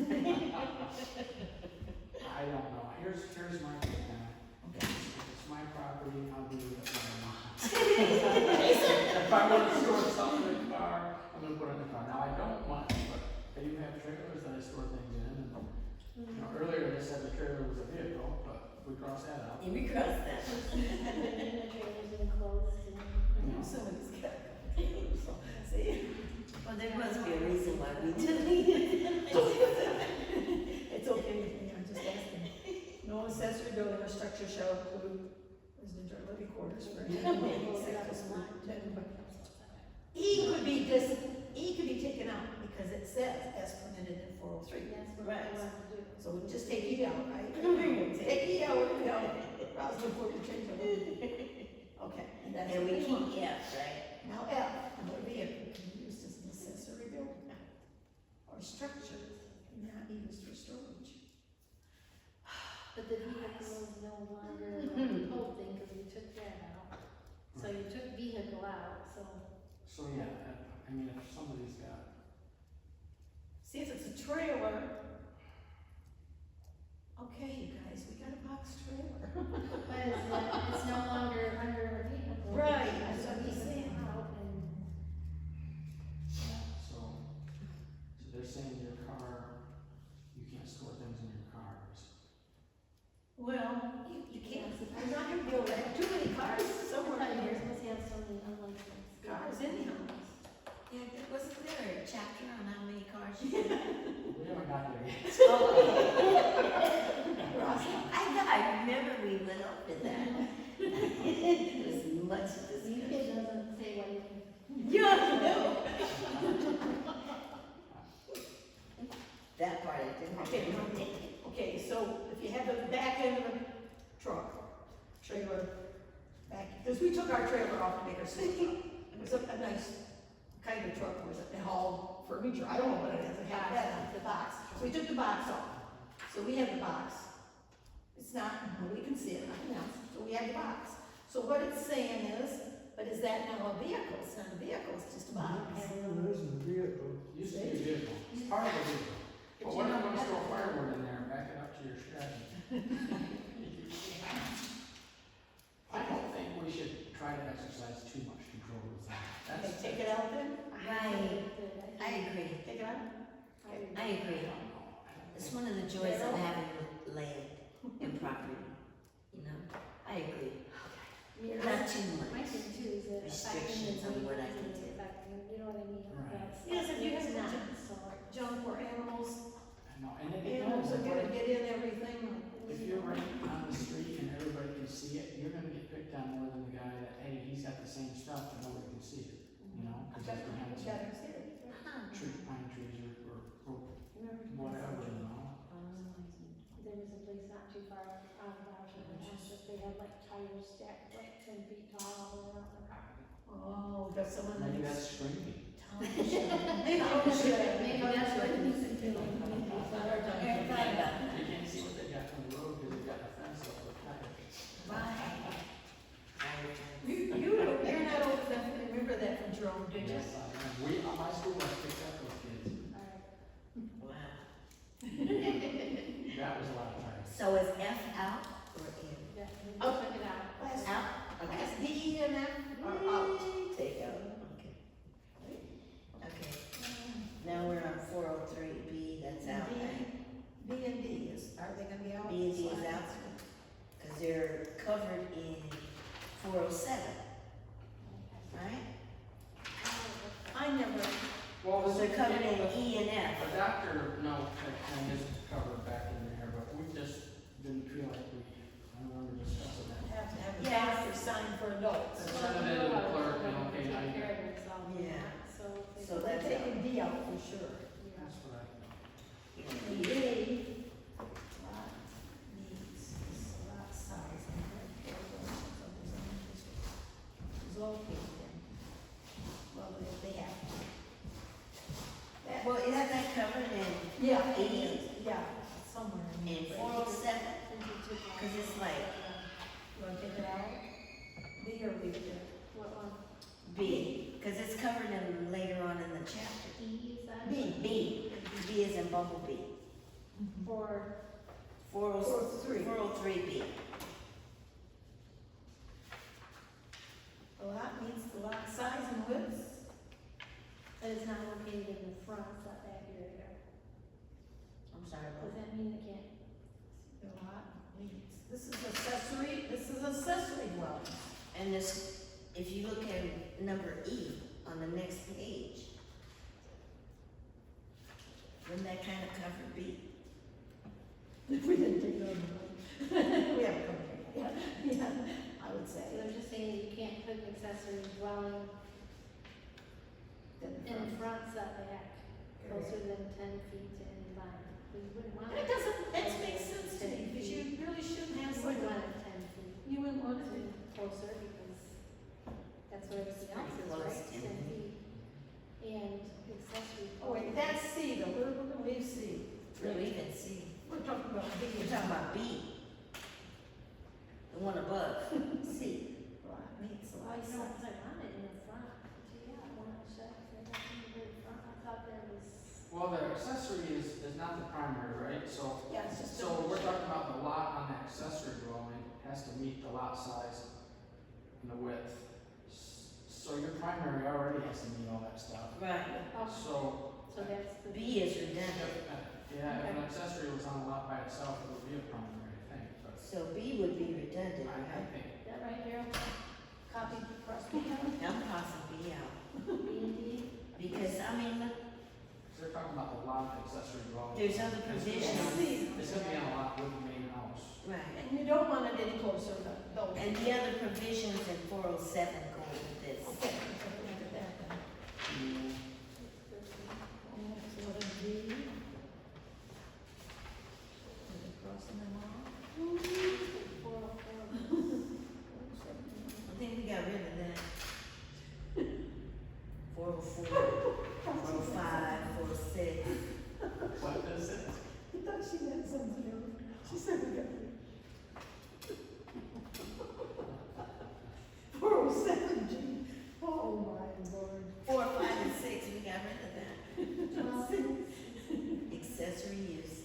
don't know, here's my take on it. Okay. If it's my property, I'll do what I want. If I want to store something in the car, I'm gonna put it in the car. Now, I don't mind, but I do have trailers that I store things in, and, you know, earlier they said the trailer was a vehicle, but we crossed that out. You recross that. The trailers enclosed and. I know somebody's got computers, so, see? Well, there must be a reason why we deleted it. It's okay with me, I'm just asking. No accessory building or structure shall include residential living quarters for any building except as E could be taken out because it says as permitted in 403. That's what Right. I wanted to do. So we just take E out, right? Take E out, Rouse before we change it. Okay, and that's. And we what keep want. F, right? Now F, another vehicle can be used as an accessory building or structure, not used for storage. But the vehicle is no longer the whole thing, because we took that out. So you took vehicle out, so. So, yeah, I mean, if somebody's got, See, if it's a trailer, okay, you guys, we got a box trailer. But it's no longer under a vehicle. Right, because that's what I'm we took it saying. out and- so they're saying your car, you can't store things in your cars. Well, you can't, I'm not gonna be able to have too many cars somewhere in You're here. supposed to have so many unlicensed. Cars anyhow. Yeah, wasn't there a chapter on how many cars you had? We haven't got there yet. Ross, I remember we went over that. It was much The UK discussion. doesn't say what you can. Yeah, no. That part I didn't. Okay, so if you have the back end of a truck, trailer, back, because we took our trailer off to make our city truck. It was a nice kind of truck, was it, they hauled furniture, I don't know what it is, it had that on the box. So we took the box off, so we have the box. It's not, nobody can see it, nothing else, so we have the box. So what it's saying is, but is that now a vehicle? It's not a vehicle, it's just a box. Used to be a vehicle, it's part of a vehicle. But what if I'm gonna store firewood in there and back it up to your shed? I don't think we should try to exercise too much control with that. Okay, That's, take it out then? Right, I agree. Take it out? I agree. It's one of the joys of having land and property, you know? I agree. Not too My much. thing too is that. Restrictions on what I can do. You know what I mean? Right. That's- Yes, if you have it's a not, bunch so. Junk or animals, I know, and it animals depends, are gonna get in everything. if you're Does someone? Maybe that's screening. Maybe Maybe that's what it needs to do. You can't see what they got from the road because they got a fence up with tires. You're not old enough to remember that from Jerome, did you? Yes, I am. My school bus picked up those kids. Wow. That was a lot of tires. So is F out or in? Yeah, we took it out. Out? Okay. Is D, E, and F are out. Take out, okay. Okay, now we're on 403B, that's out, right? B and D are they gonna be out? B and D is out, because they're covered in 407, right? I never, Well, So they're covered in E and F. the doctor note that kind of isn't covered back in there, but we just didn't feel like I don't remember discussing that. have to have a Yeah. doctor sign for adults. That's send it in to the clerk, and okay, now you got. Yeah. So So They're that's taking D out for sure. That's what I thought. And D, lot needs, lot size, and regulations of the zoning district is located in, well, they have. That- Well, isn't that covered in Yeah, it E? is, yeah, somewhere in In there. 407? Because it's like You wanna take it out? B or leave it there? What one? B, because it's covered in later on in the chapter. E is that? B is in bumblebee. For, 403. 403B. The lot meets the lot size and width. but it's not located in the front setback area. I'm sorry, Does what? that mean it can't? The lot meets, this is accessory dwelling. And this, if you look at number E on the next page, wouldn't that kind of cover B? We didn't take it on. We haven't come here. Yeah, I would So say. they're just saying that you can't put an accessory dwelling in the front setback closer than 10 feet to any line. But you wouldn't want That it. doesn't, that makes sense to me, because you really shouldn't have You wouldn't want something, it 10 feet. you wouldn't want To it. closer because that's what everything else Pretty is, close, right? 10 10 feet. And accessory. Oh, wait, that's C, though, we're gonna leave C. No, even C. We're talking about B. We're talking about B. The one above, C. Lot meets the Well, lot you know, size. I want it in the front. So yeah, I want to check for that in the very front. I thought that was. Well, the accessory is not the primary, right? So, Yeah, it's just. so we're talking about the lot on the accessory dwelling has to meet the lot size and the width. So your primary already has to meet all that stuff. Right. Oh, So, so that's the. B is redundant. yeah, if an accessory was on a lot by itself, it would be a primary, I think, but So B would be redundant, I right? think. Is that right, Daryl? Copy, cross me out. I'm crossing B out. B and D? Because, I mean, look, They're talking about the lot of accessory dwelling. there's other provisions. It's gonna be on a lot with the main house. Right. And you don't want it any closer than those. And the other provisions in 407 go with this. Okay, so look at that then. Mm, So then D. Is it crossing them all? 404. I think we got rid of that. 404, 405, 406. What does it? I thought she had something else. She said we got it. 407 G. Oh my lord. 4, 5, and 6, we got rid of that. Accessory use.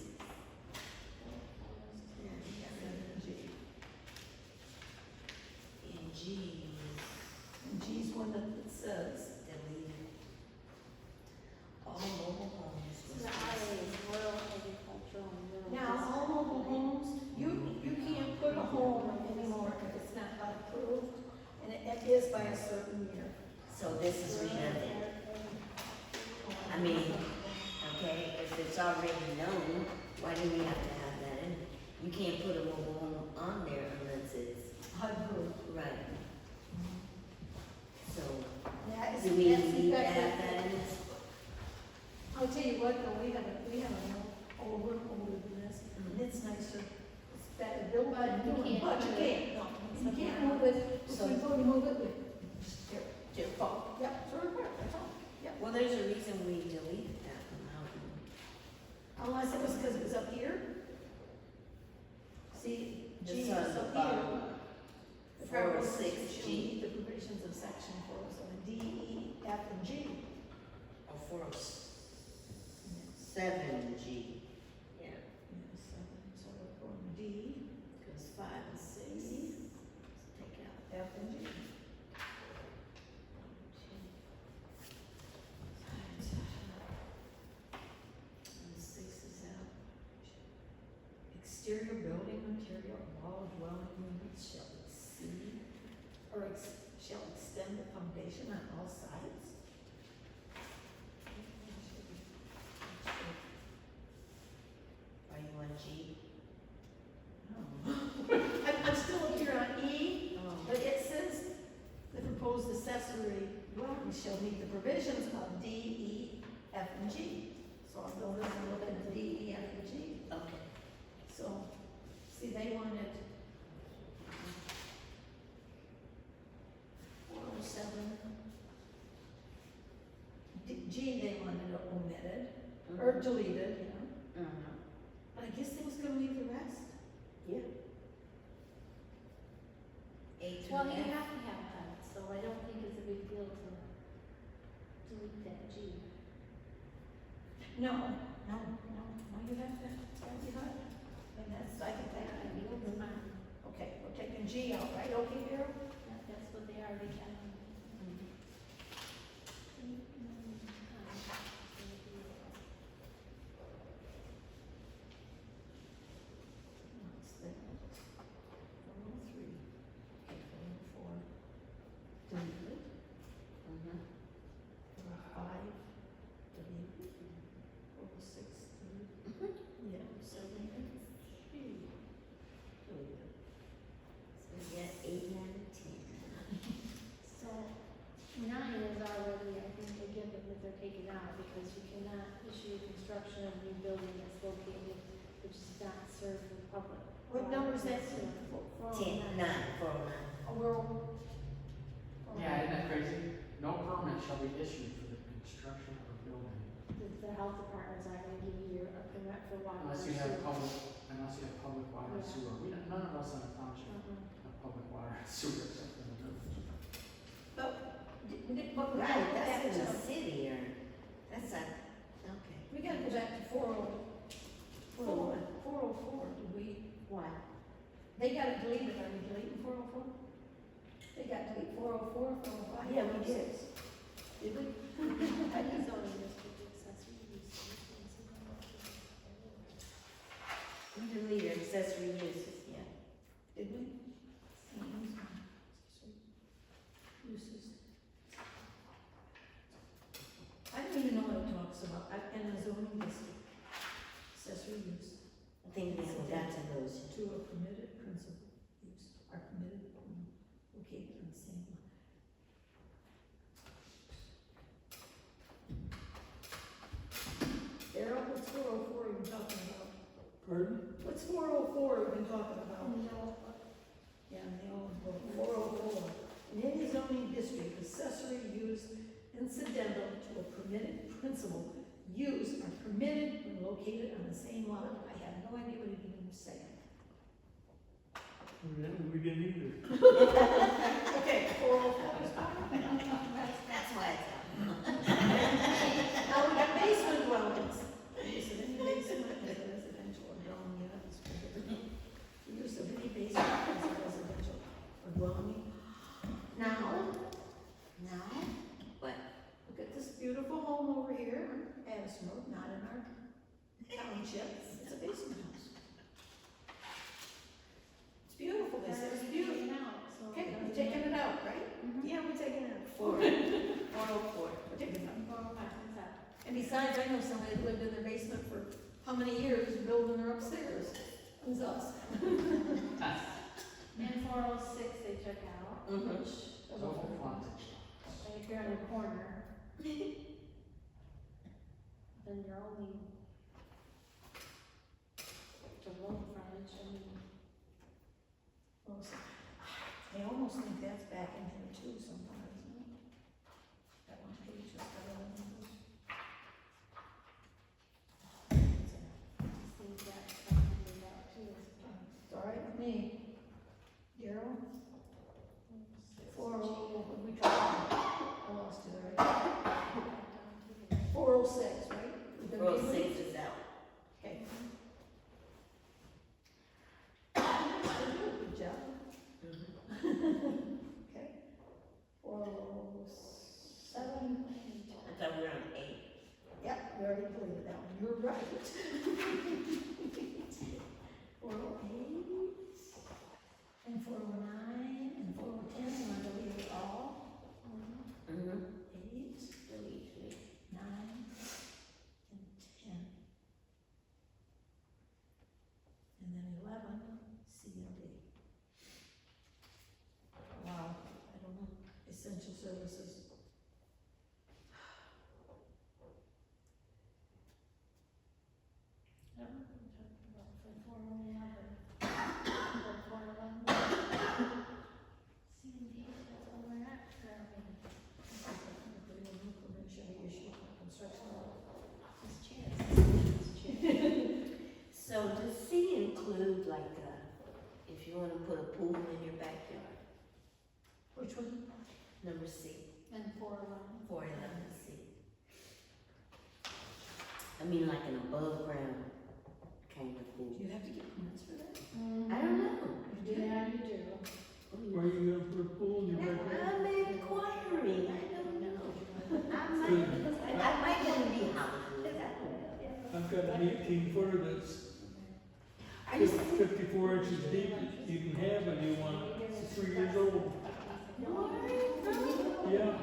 Yeah, we got rid of G. And G And G's one that it says. is deleted. All mobile homes. So the IA is rural agricultural and rural. Now, all mobile homes, you can't put a home anymore if it's not approved, and it is by a certain year. So this is redundant. I mean, okay, if it's already known, why do we have to have that in? You can't put a mobile home on there unless it's Approved. right. So, That is, do we that's need to have effective. that in this? I'll tell you what, though, we have an older than this, and it's nicer. It's better built, But you but you can't can't, move it. no, you can't move it, so So- you go to move it, just tear fall. Yep. there's a reason we deleted that one out. Unless it was because it was up here. See, G This is on the up bottom here. one. The proposed 406 shall G. meet the provisions of section 407 D, E, F, and G. Or 407 G. Yeah, Yes, so we're going D, because 5 and 6. Take out. F, and G. And 6 is out. Exterior building material of all dwelling units shall exceed, or shall extend the foundation on all sides. 21 G. I'm still up here on E, Oh. but it says the proposed accessory dwelling shall meet the provisions of D, E, F, and G. So I'll go over and look at D, E, F, and G. Okay. So, see, they wanted 407. G, they wanted it omitted, or deleted, you know. Mm-hmm. But I guess they was gonna leave the rest. Yeah. A through Well, you F. have to have that, so I don't think it's a big deal to delete that G. No, you have to, and that's, I think that, I mean, it's fine. okay, we're taking G out, right, okay, Carol? That's what they already have. What's that? 403, okay, 404, deleted, Mm-hmm. 405, deleted, 406, deleted, yeah, 7, G, deleted. So we got 8, 9, and 10. So, 9 is already, I think, a given that they're taking out, because you cannot issue construction of a new building that's located, which is not served for the public. What number is that? 10, 9, 409. Oh, we're. Yeah, isn't that crazy? No permit shall be issued for the construction of a building The health department's not gonna give you a permit for water. unless or you have sewer. public water and Yeah. sewer. None of us in the township have public water and sewer except for the village. But Right, that's back in the to, city, or, that's a, okay. we gotta go back to 404, 404, did we, What? they got it deleted, are we deleting 404? They got delete 404, 405? Yeah, we did. Did we? I use zoning district accessory use. We deleted accessory uses, yeah. Did we? Uses. I don't even know what it talks about, in the zoning district, accessory use. I think we haven't got to those. To a permitted principal use, are permitted, located in the same lot. Darryl, what's 404 even talking about? Pardon? What's 404 even talking about? No. Yeah, and they all go 404. In any zoning district, accessory use incidental to a permitted principal use are permitted when located on the same lot. I have no idea what it even was saying. We didn't either. Okay, 404 is fine. That's why it's out. Now we got basement dwellings. Use of any basement as a residential or dwelling unit is prohibited. The use of any basement as a residential or dwelling. Now, What? look at this beautiful home over here on Addison Road, not in our township. It's a basement house. It's beautiful, they say it's beautiful. Okay, we're taking it out, right? Yeah, we're taking it out. 404. We're taking it out. And besides, I know somebody that lived in their basement for how many years, building their upstairs. It was us. And 406 they took out, Mhm. which, So for frontage. if you're in the corner, then you're only the road frontage, I mean, I almost think that's back in here too sometimes, isn't it? That one page just got all of those. 406 delete? is out. Okay. Good job. Okay. 407. I thought we were on 8. Yep, we already deleted that one. You're right. 408 and 409 and 410. You want to delete it all? 8, Delete 9, and 10. And then 11, C and D. Wow, I don't know. Essential services. So does C include like, if you wanna put a pool in your backyard? Which one? Number C, And 411. 411C. I mean like an above ground kind of pool. Do you have to get permits for that? I don't know. You do? Yeah, you do. Where are you gonna put a pool in your backyard? I'm inquiring, I don't know. I might wanna be Hollywood, I don't know. I've got an 18-footer that's Are you 54 inches deep that you can have, and you want it 3 years old. Really? Yeah,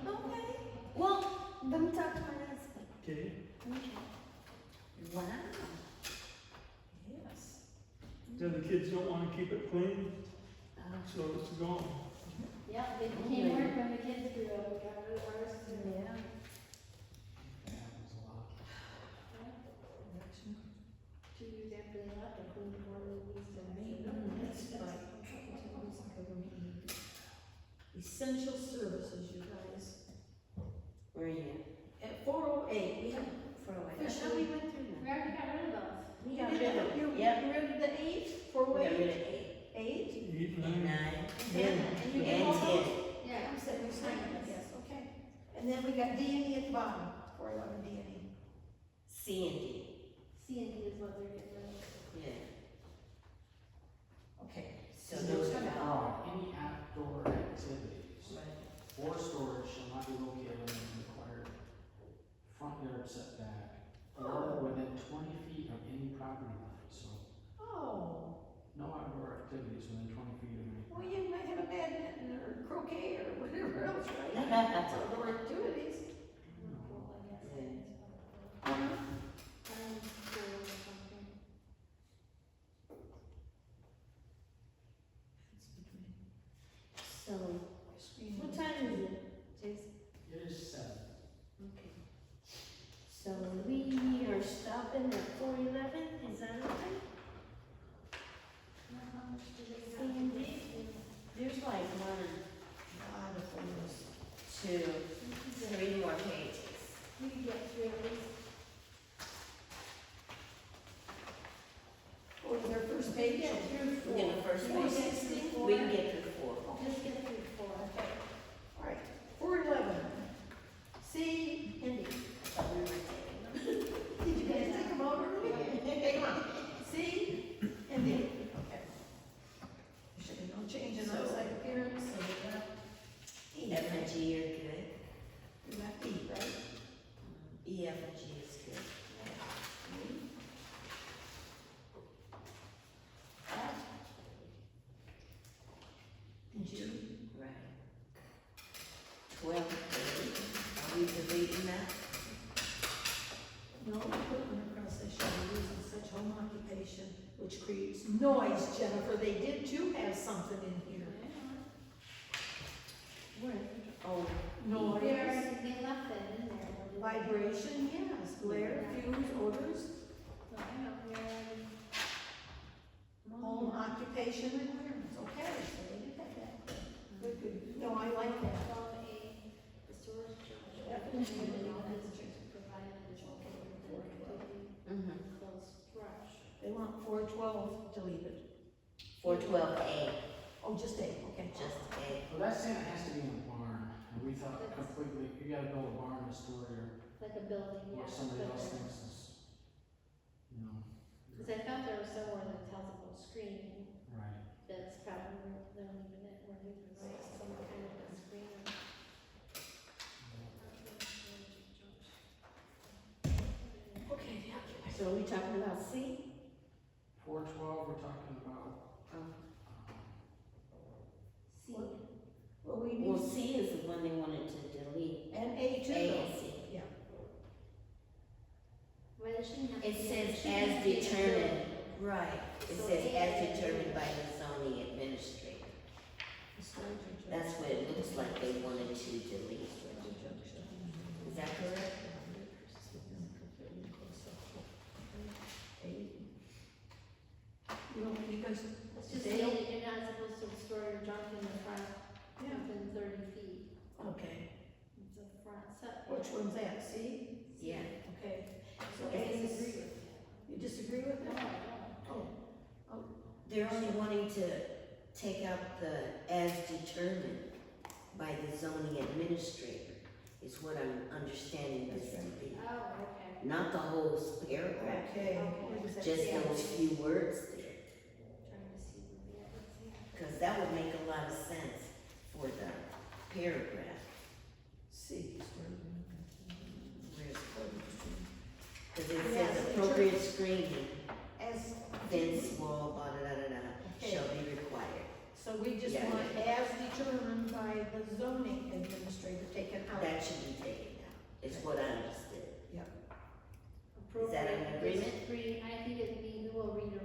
Okay. Well, let me talk to my husband. okay. Wow. Yes. The other kids don't wanna keep it clean, so it's gone. Yeah, they became work when the kids grew up, we got rid of ours too. Yeah. That happens a lot. 2 years after they left, I cleaned more than we used to make. That's right. Essential services, you guys. Where are you? At 408, we have For a while. That's how we went through We that. already got rid of those. We got rid of, you Yep. rid of the 8, We 408, got rid of 8 8, 8, and 9. 9 10, and you get and all those? 10. Yeah. I'm saying we signed it, yes, okay. And then we got D and E at the bottom, 411 D and E. C and D. C and D is what they're getting rid of. Yeah. Okay. So So those it's are gonna- all. Any outdoor activities Right. or storage shall not be located in the required front yard setback or within 20 feet of any property line, so Oh, no outdoor activities within 20 feet of any. well, you might have a badminton or croquet or whatever else, right? That's outdoor activities. Pool, I guess. Yeah. Swimming pool or something. So, what time is it, Jason? It is 7. Okay. So we are stopping at 411, is that right? How much do they C have? and D? There's like 1, God, if it was. 2, 3 more pages. We could get 3 at least. Or their first page. Yeah, through We get the first Four page. sixty. We can get through 4. Just get through 4. Okay, all right, 411. C and D. I thought we were taking them. Did you guys take them over? Come on. C and D. Okay. There should be no change in outside appearance, so we got E. F and G are good. We got E, right? E, F, and G is good. F. And G. Right. 12, are we deleting that? No equipment or process shall be used in such home occupation which creates noise, Jennifer. They did too have something in here. Where? Oh. Noise, They left that in there. vibration, yes, glare, fumes, odors, So I don't know, home occupation requirements. Okay, so they did have that. Good, good. No, I like that. 12A, the storage charge. Definition of And all the this is provided is located within a completely Mm-hmm. enclosed structure. They want 412 deleted. 412A, Oh, just A, okay. just A. Well, that's saying it has to be in a barn, and we thought completely, you gotta build a barn to store your, Like a building, yeah. what somebody but else they're- thinks is So are we talking about C? 412, we're talking about, C. Well, we Well, need, C is the one they wanted to delete. and A too. A and C. Yeah. Well, it shouldn't have to It be- says shouldn't as have to be a determined, right, it So says A as and D. determined by the zoning administrator. That's what it looks like they wanted to delete. Is that correct? You know, because It's just they saying don't, that you're not supposed to store your junk in the front yeah, within 30 feet. okay. It's a front setback. Which one's that, C? Yeah. Okay, so I A is, disagree with you disagree with that. No, that? I don't. Oh, They're only wanting to take out the as determined by the zoning administrator, is what I'm understanding this to be. Oh, okay. Not the whole paragraph, okay. What is that? just Yeah. those few words there, Trying to see where the other thing. because that would make a lot of sense for the paragraph. C. Where's, because it Yes, says it appropriate screening, As. fence, wall, blah, da, da, da, da, Okay. shall be required. So we just Yeah. want as determined by the zoning administrator taken out. That should be taken out, is what I understood. Is that an agreement? Screening, I think it'd be, we will read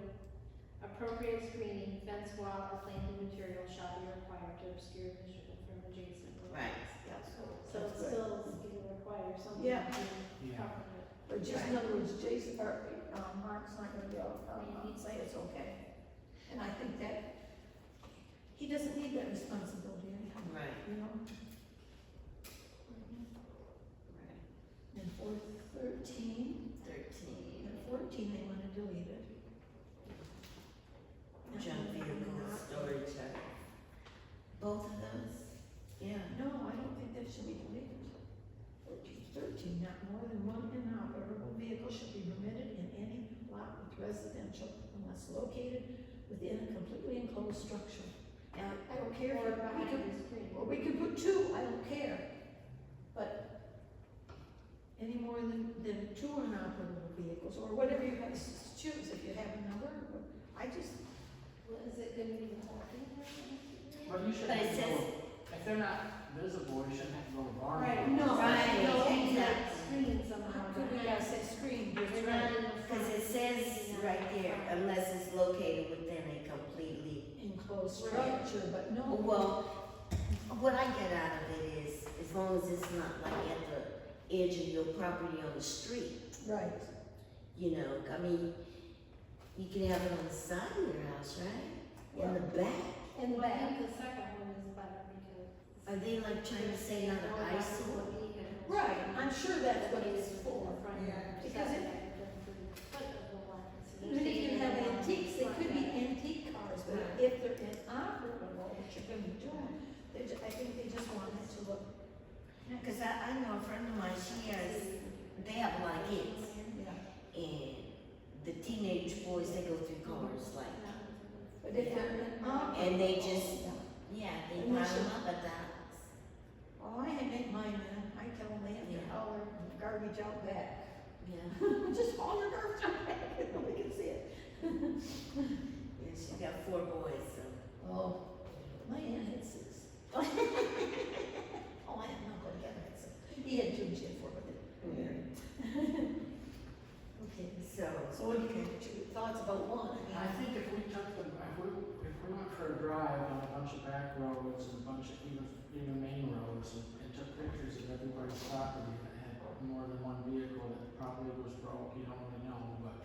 appropriate screening, fence wall, or planting material shall be required to obscure vision from adjacent roads. Right. Yeah, so So that's it's good. still gonna require something. Yeah. to Yeah. cover it. But just in other words, Jason, or, Mark's not gonna be able, say it's okay. And I think that, he doesn't need that responsibility anyhow, Right, you know? right. And for 13, 13, and 14, they wanna delete it. junk vehicle storage, both of those? Yeah. No, I don't think that should be deleted. 13, not more than one inoperable vehicle shall be permitted in any lot with residential unless located within a completely enclosed structure. Now, I don't care if, Or we behind could, the screen. or we could put 2, I don't care. But any more than 2 inoperable vehicles, or whatever you guys choose, if you have a number, I just, Well, is it gonna be the whole thing? but you shouldn't But it have to says- go, if they're not visible, you shouldn't have to go to barn. Right, no, Right, no, exactly. Screen somehow. how could we gotta say screen, You're that's not right. in the front. Because it says right there, unless it's located within a completely, Enclosed Right. structure, but no. well, what I get out of it is, as long as it's not like at the edge of your property on the street, Right. you know, I mean, you can have it on the side of your house, right? In the back. In the Well, I back. think the second one is better because. Are they like trying to say not an eyesore? Right, I'm sure that's what it's for. Because Because it. Even if you have antiques, they could be antique cars, but if they're inoperable, what you're gonna be doing, I think they just want it to look. Because I know a friend of mine, they have a lot of kids, Yeah. and the teenage boys, they go through cars like, But if they're inoperable. and they just, Yeah. yeah, they pile them up at the house. Oh, I make mine, man, I tell them they have to Yeah. haul their garbage out back. Yeah, Just haul your garbage out back, and nobody can see it. yeah, she's got 4 boys, so. Oh, my aunt had 6. Oh, I have not got together, so, he had 2, she had 4, but they were married. Okay, So, so what do you, your thoughts about 1? I think if we took the, if we went for a drive on a bunch of back roads and a bunch of even main roads and took pictures of everybody's property that had more than one vehicle that probably was broke, you don't really know, but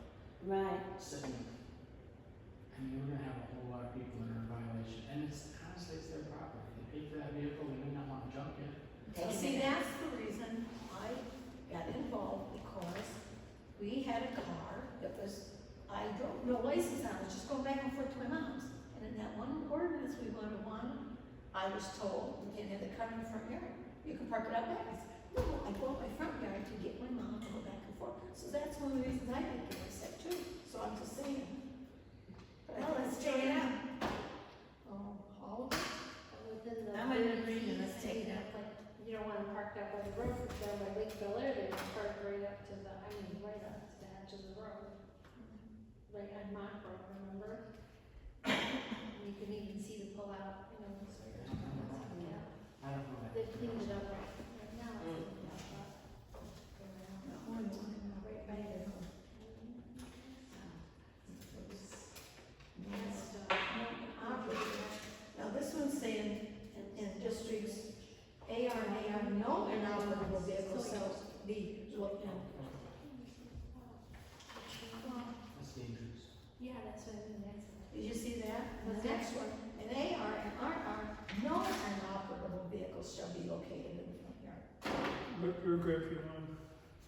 right, sitting, I mean, we're gonna have a whole lot of people that are in violation, and it's, honestly, it's their property, they paid for that vehicle, they may not want to junk it. take See, it. that's the reason I got involved, because we had a car that was, I drove, no license on it, was just going back and forth to my mom's. And in that one ordinance we went on, I was told, you can't have the car in the front yard, you can park it out back. I said, no, I go out my front yard to get my mom to go back and forth. So that's one of the reasons I got get upset too, so I'm just saying. But I Well, think let's it's take it fair. out. Oh, all of it? Within the. I'm in 30 agreement, feet, let's take it out. like, you don't wanna park that by the road, but down by Lake Bel Air, they can park right up to the, right up to the edge of the road. right on Montfort, remember? You can even see the pull-out, you know, so you're, yeah, I don't know that. they cleaned it up right now. Mm. Right by there. Now, this one's saying in districts AR and AR, no inoperable vehicles shall be looked at. That's dangerous. Yeah, that's what I mean, that's. Did you see that? And the next one, an AR and RR, no inoperable vehicles shall be located in the front yard. What paragraph you on?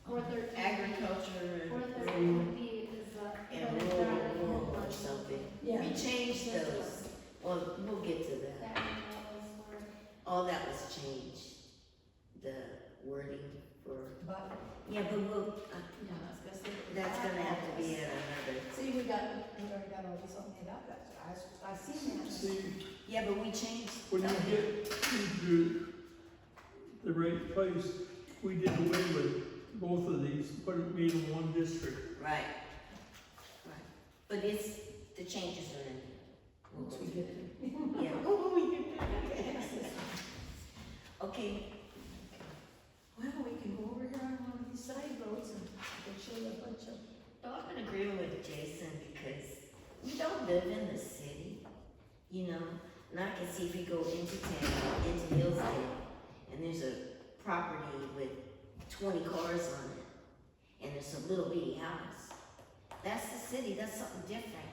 413. Agriculture. 413 is, And rural or something. Yeah. We changed those. Well, we'll get to that. That was where, All that was changed. The wording for, But, yeah, but we'll, yeah, I was gonna say. that's gonna have to be at another. See, we already got all this on about that, I've seen that. See, Yeah, but we changed. when you get into the right place, we did away with both of these, put it made in one district. Right. Right. But it's, the changes are in there. Once we get it. Yeah. Oh, we get that. Okay, Well, we can go over here on one of these side roads and they'll show you a bunch of. well, I'm in agreement with Jason because we don't live in the city, you know? And I can see if we go into town, into Hillsdale, and there's a property with 20 cars on it, and there's a little bitty house. That's the city, that's something different.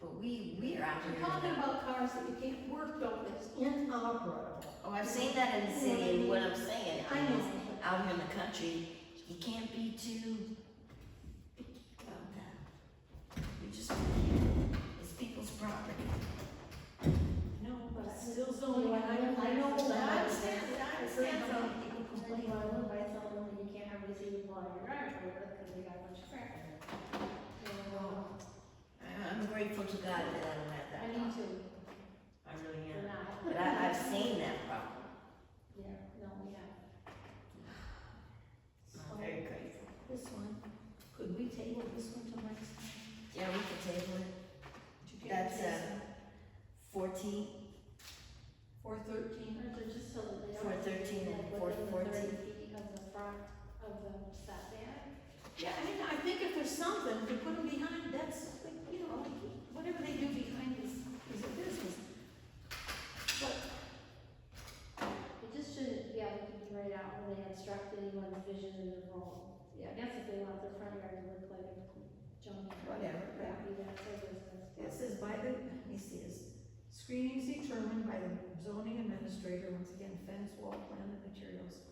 But we are out here. We're talking about cars that you can't work on, that's inoperable. Oh, I've seen that in the city, and what I'm saying I know. is, out here in the country, you can't be too picky about that. You just, it's people's property. No, but it's still zoning, I know, I understand, so people complain about it, by telling them that you can't have receivable on your driveway because they got a bunch of crap in it. I'm grateful to God that I don't have that. I need to, I really for am. now. But I've seen that problem. Yeah, no, yeah. I'm very grateful. This one, could we table this one till next time? Yeah, we can table it. Did you get That's, Jason? 14, 413. Or just so that they don't. 413 and like, within the 414. 30 feet of the front of the setback. Yeah, I mean, I think if there's something to put them behind, that's, like, you know, whatever they do behind is a business. But, It just shouldn't be able to be right out when they obstruct anyone's vision in the road. I guess if they want their front yard to look like a junk. Whatever, yeah. Crappy, that's their business. it says by the, let me see, is screening is determined by the zoning administrator, once again, fence, wall, plan, and materials.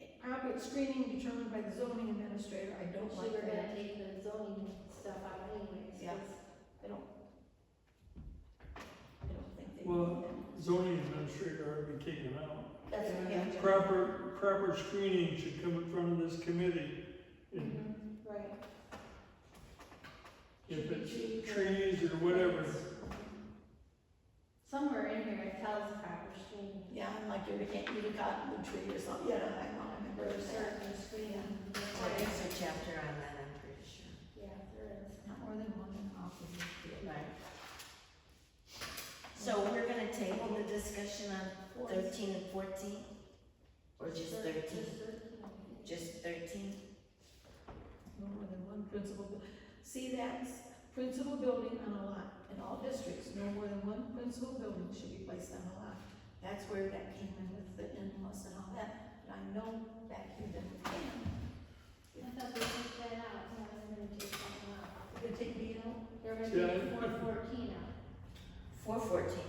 Appropriate screening determined by the zoning administrator, I don't Actually, like we're gonna that. take the zoning stuff out anyways. Yeah. 'cause I don't think they. Well, zoning administrator ought to be taken out. That's, yeah. Proper screening should come in front of this committee. And Right. if it's trees or whatever, Somewhere in here it tells proper screening. Yeah, I'm like, you can't eat a cottonwood tree or something, yeah, I know, I remember There's that. certain screening. There is a chapter on that, I'm pretty sure. Yeah, there is. Not more than one and off of it. Right. So we're gonna table the discussion on 13 and 14? Or just 13? Just 13? No more than one principal, see, that's principal building on a lot, in all districts, no more than one principal building should be placed on a lot. That's where that came in with the in-laws and all that, but I know back here that we can. I thought they took that out, yeah, they're gonna take that out. We're gonna take the, They're gonna Yeah. take 414 out. 414.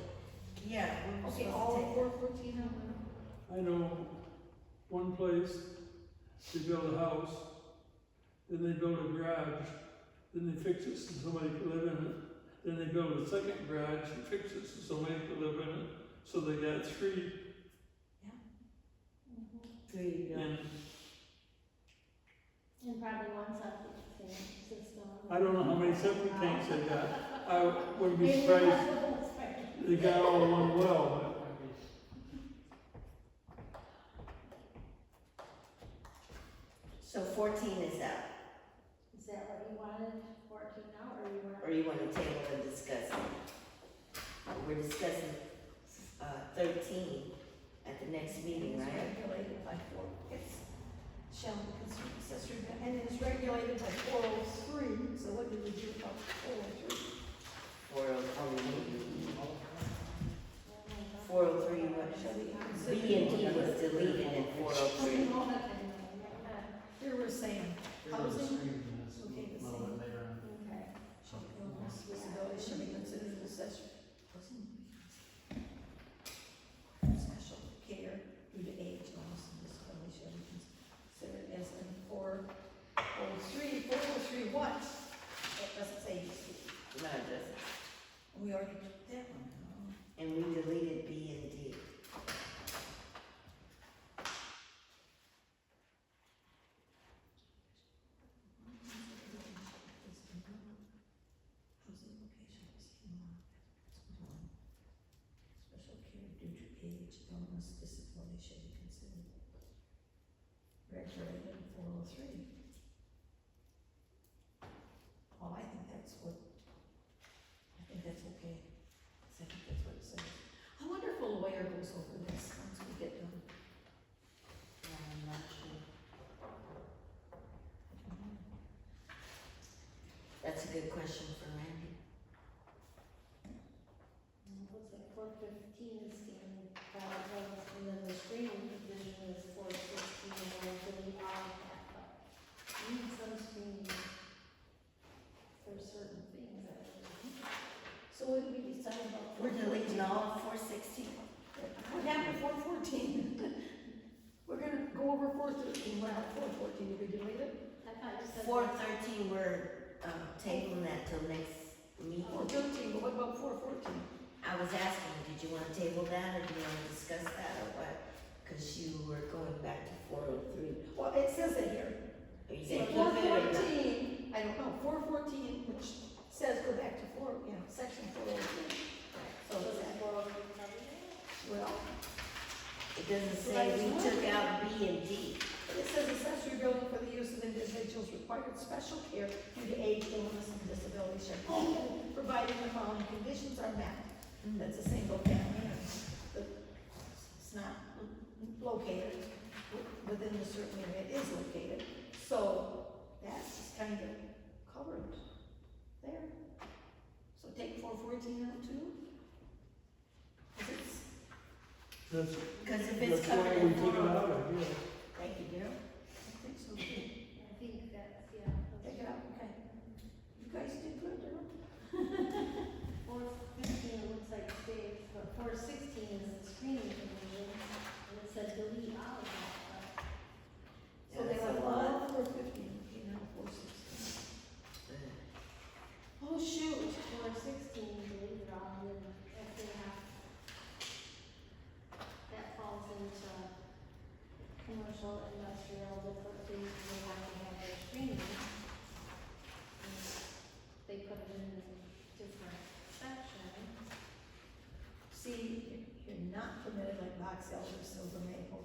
Yeah, we were okay, supposed all to take four fourteen of them. I know one place, they build a house, then they build a garage, then they fix it so somebody can live in it. Then they build a second garage and fix it so somebody can live in it. So they got three. Three, And And probably one septic system. I don't know how many septic tanks they got. I wouldn't be Maybe surprised that's what it's for. they got all in one well, So 14 is out. It's you wanna table and discuss it? We're discussing, 13 at the next meeting, It's right? regulated by shall be considered accessory, and it's regulated by 403, so what did we do about 403? 403, what? Shall be B and D was deleted in 403. Here we're saying, There was a housing, screen in this a Okay, the little same. bit later on. Okay. So, illness, disability shall be considered an accessory. Special care due to age, illness, and disability shall be considered as in 403 what? It doesn't say just, No, it doesn't. we already took that one. And we deleted B and D. Special care due to age, illness, disability shall be considered regulated in 403. Oh, I think that's okay. 'Cause I think that's what it says. I wonder if a lawyer goes over this once we get done. I'm not sure. That's a good question for Randy. Looks like 415 is standing, and then the screening provision is 416, and we'll delete all of that, but we need some screening for certain things that are. So what did we decide about? We're deleting all of 416. What happened to 414? We're gonna go over 413, what about 414, did we delete it? I thought you said. 413, we're tabling that till next meeting. 413, but what about 414? I was asking, did you wanna table that, or do you wanna discuss that, or what? Cause you were going back to 403. Well, it says it here. Are you See, gonna keep it or not? 414, I don't know, 414, which says go back to section 403. So Was is it that, 403 covered? well, It doesn't say we took out B and D. it says accessory building for the use of individuals required special care due to age, illness, and disability shall be considered, providing the following conditions are met. That's a single family, and it's not located within the certain area it is located. So that's just kind of covered there. So take 414 out too. 'Cause it's, That's, Cause if it's that's why covered we in took it 403. out, I guess. Thank you, Daryl. I think so too. I think that's, yeah. Take it out, okay. You guys did good, Daryl. 415, it looks like stays, but 416 is the screening provision, and it said delete all of that, So they That's went a lot. 415, okay, now 416. Oh, shoot. 416, delete it all, and then if they have, that falls into commercial, industrial, different things, they have to have their screening. And they put it in a different section. See, you're not permitted like box elder, silver maple.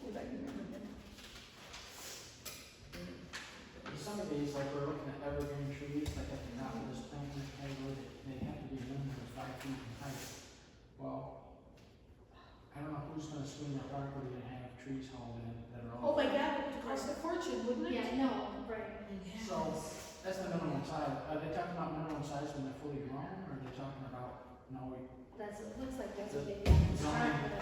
Would I remember them? Some of these, like we're looking at evergreen trees, like at the top of this thing, they have to be minimum of 5 feet in height. Well, I don't know who's gonna screen their property and have trees hauled in that are all. Oh my God, it would cost a fortune, wouldn't it? Yeah, no, right. So, that's the minimum size. Are they talking about minimum size when they're fully grown, or are they talking about, no, That's, it looks like that's what The they got to zoning. start with.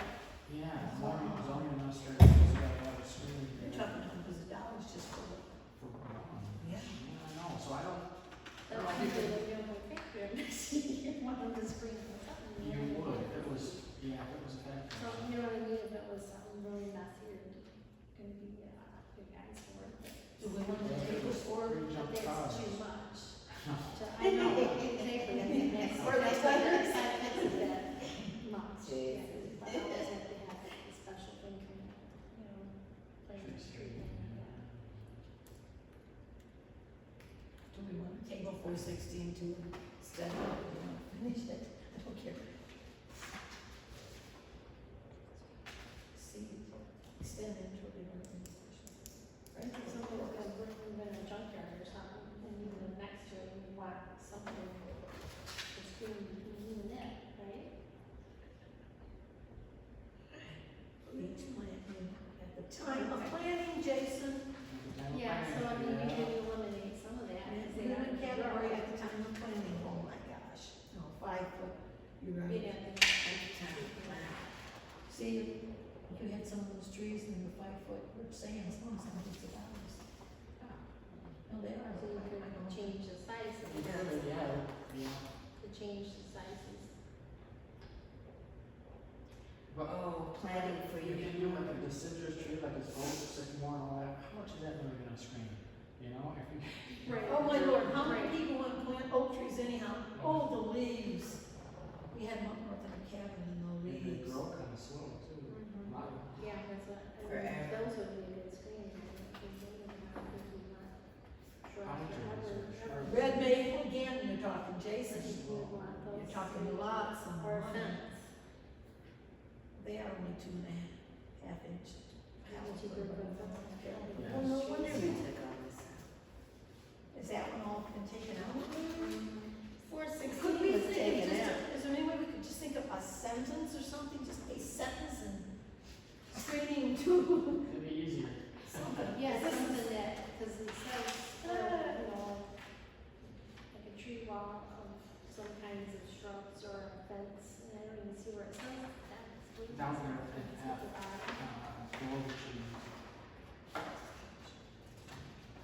yeah, zoning administrator has got to have a screening. You're talking $100 just for the. For grown. Yeah. I know, so I don't, That's what you do, you know, like, you're missing one of the screens or something. you would, if it was, yeah, if it was a factory. So, you know what I mean, if it was something really messy or gonna be, big guys for it, but. Do we want to take this for? Three jump But that's cars. too much. I know, exactly, I think that's. Or that's why they're That's a bit much, yeah, but I always have to have a special thing from, you know, playing the street, yeah. Do we want to table 416 to instead of, finish it? I don't care. See, extend into a different organization. Right? Something like a brick in a junkyard or something, and even next to it, you time of planning, Jason. Yeah, so I mean, you can eliminate some of that. And because we they have a don't category grow. at the time of planning, oh my gosh, no, 5 foot, you're You'd right. have to- See, you had some of those trees and they were 5 foot, we're saying some hundreds of dollars. No, they are. So you could change the sizes. Yeah. To change the sizes. But, Oh, planning for you you. can do like a deciduous tree, like a oak, sycamore and all that, how much is that really gonna screen? You know, if you. Right. Oh my lord, how many Right. people want to plant oak trees anyhow? Oh, the leaves. We had one north in a cabin and the And they leaves. grow kinda slow too. Mhm. A lot of them. Yeah, that's what, I mean, Forever. those would be a good screening. I think we would have if we want shrubs Pine or trees whatever. or shrubs. Red maple, again, you're talking, Jason. You would want those. You're talking lots of Or a money. fence. They are only 2.5 inch. How much you could put a fence on the ground. Yeah. Well, no wonder, Trees took all this out. is that one all been taken out? Could Could we think, of is there any way we could just think of a sentence or something, just a sentence and screening to It'd be easier. something? Yeah, This is- something that, because it says, you know, like a tree wall of some kinds of shrubs or a fence, and I don't even see where it says that. Down there at, It's at the bottom. grove trees.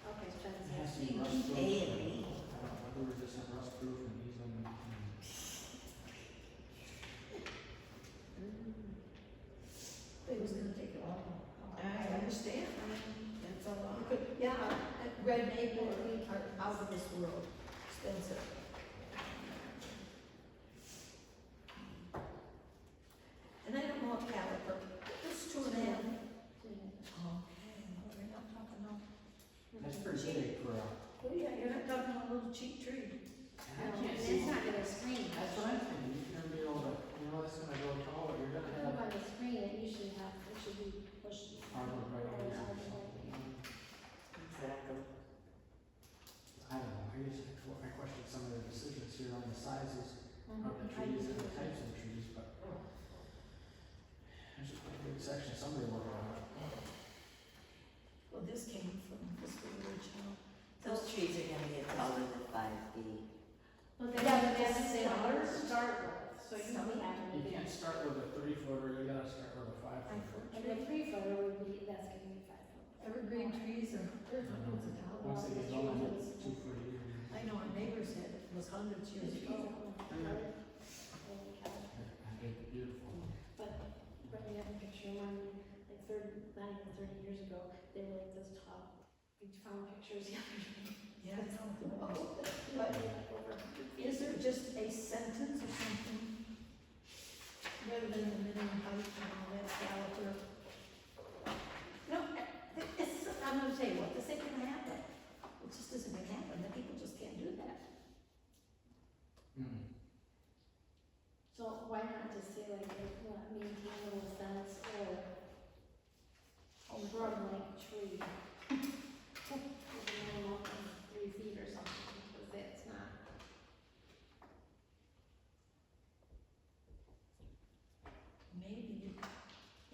Okay, fence. It has to be rust proof. A and B. Whether it's just rust proof and easily. They was gonna take it all. I understand. That's a lot. You could, yeah, red maple are out of this world, expensive. And I don't know what caliper, it's 2.5. Okay, well, you're not talking no. That's pretty big for a. Well, yeah, you're not talking a little cheap tree. I No, can't and see. it's not gonna screen. That's what I'm thinking, you're gonna be able to, it's gonna go tall, you're gonna If you have. want to screen it, you should have, it should be pushed. Arbor vitae or Arbor something. Exactly. I don't know, I question some of the decisions here on the sizes Mhm. of the trees and the types of trees, but. There's a pretty big section, somebody worked on it. Well, this came from this original. Those trees are gonna get taller than 5 feet. But Yeah, then but you have to that's say start. start with, so you would have to You be. can't start with a 3-footer, you gotta start with a 5-footer. And the 3-footer would be, that's gonna be 5 foot. Evergreen trees are, they're hundreds of dollars. Once they get going, it's 2 foot either. I know our neighbors had, it was hundreds years ago. Beautiful. But we have a picture of one, like not even 30 years ago, they were like this tall. We found pictures the other day. Yeah, I know. But is there just a sentence or something? Rather than the minimum height and all that caliber? No, I'm gonna tell you what, this ain't gonna happen. It just isn't gonna happen, the people just can't do that. So why not just say like, maintainable fence or a shrub-like tree? With a minimum of 3 feet or something, because that's not.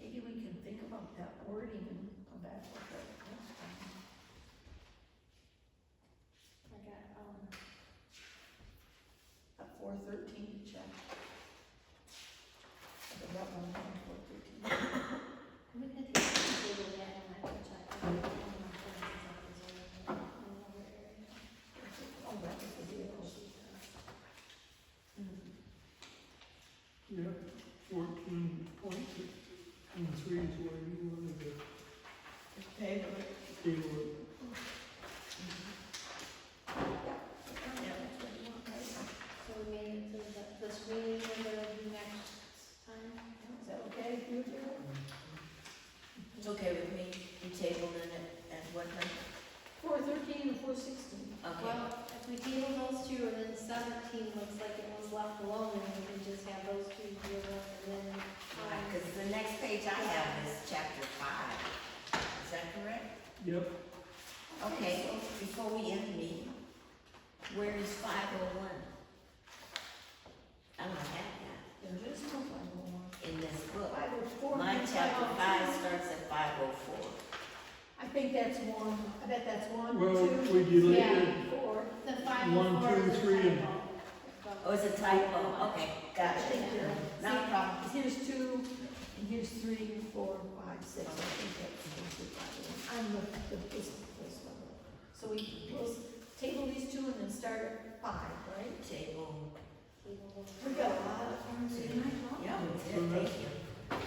Maybe we can think about that wording and come back with it next time. I got, At 413 to check. I got one on 413. we could take a that and I can check. I don't know if my fence is up in another area. Oh, that was the deal. Yeah, 14.3 is where you wanted to Okay, but table it. yeah, that's what you want, right? So we made it to the screening we're gonna do next time. Is that okay with you, Joe? It's okay with me, you tabled it at what number? 413 and 416. Okay. Well, if we table those two and then 17 looks like it was left alone, then we can just have those two deal with and then. Because the next page I have is chapter 5. Is that correct? Yep, Okay, before we end the meeting, where is 501? I don't have that There is no 501. in this book. 504. My chapter 5 starts at 504. I think that's one, I bet that's one, Well, two, we deleted Yeah. four. The five One, oh four two, is a three, and- typo. Oh, it's a typo, okay, I gotcha. think you're, Not a problem. here's two, and here's 3, 4, 5, 6, I think that's the five. I'm this one. So we'll table these two and then start at 5, right? Table, We got a lot of forms tonight, huh? yeah, we did, thank you.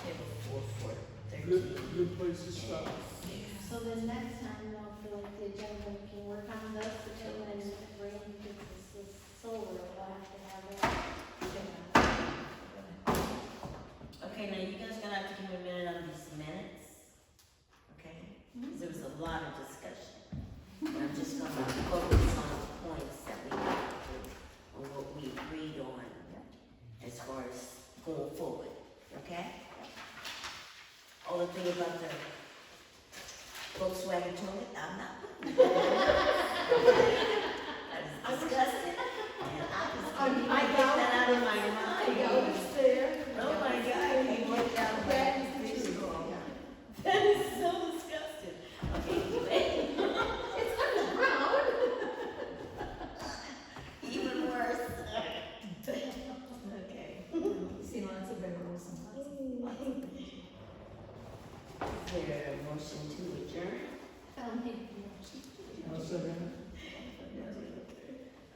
Table 4, 4, 13. Good place to stop. So then next time, I'll feel like the agenda can work on this, the two, and bring, because this is solar, we'll have to have it. Okay, now you guys gonna have to give me a minute on these minutes, okay? Because there was a lot of discussion. And I'm just gonna focus on the points that we got through, on what we agreed on as far as going forward, okay? All the thing about the Volkswagen toilet, I'm not putting it. I was disgusted, and I get that out of my mind. It's there. Oh my God, I can't get that out of That my is the visual. truth, yeah. That is so disgusting. Okay, anyway, It's underground. even worse. Okay. See, lots of barrels and lots of things. Is there a motion to adjourn? I'll make a motion. I'll second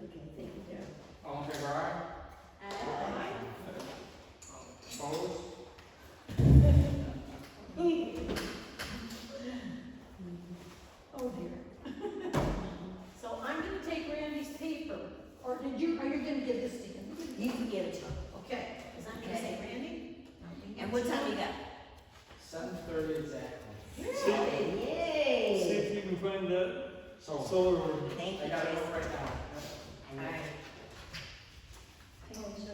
Okay, thank you, Joe. All in favor, aye? Opposed? Oh dear. So I'm gonna take Randy's paper, or are you gonna give this to him? You can give it to him. Okay, is that gonna say Randy? And what time you got? 7:30 exactly. See Yay! if you can find that So, solar ordinance. Thank you, I got it Jason. right now. Alright.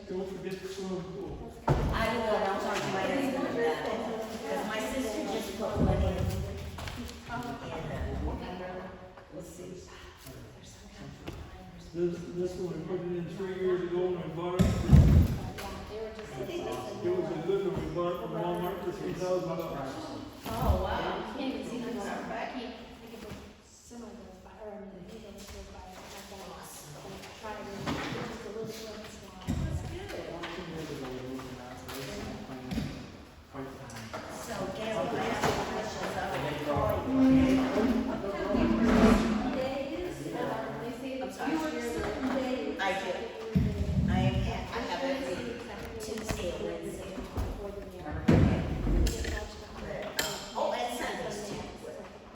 Don't forget the swimming pool. I will, and I'll talk to my husband about it. Because my sister just put one in. We'll see. This one, we put it in 3 years ago when we bought it.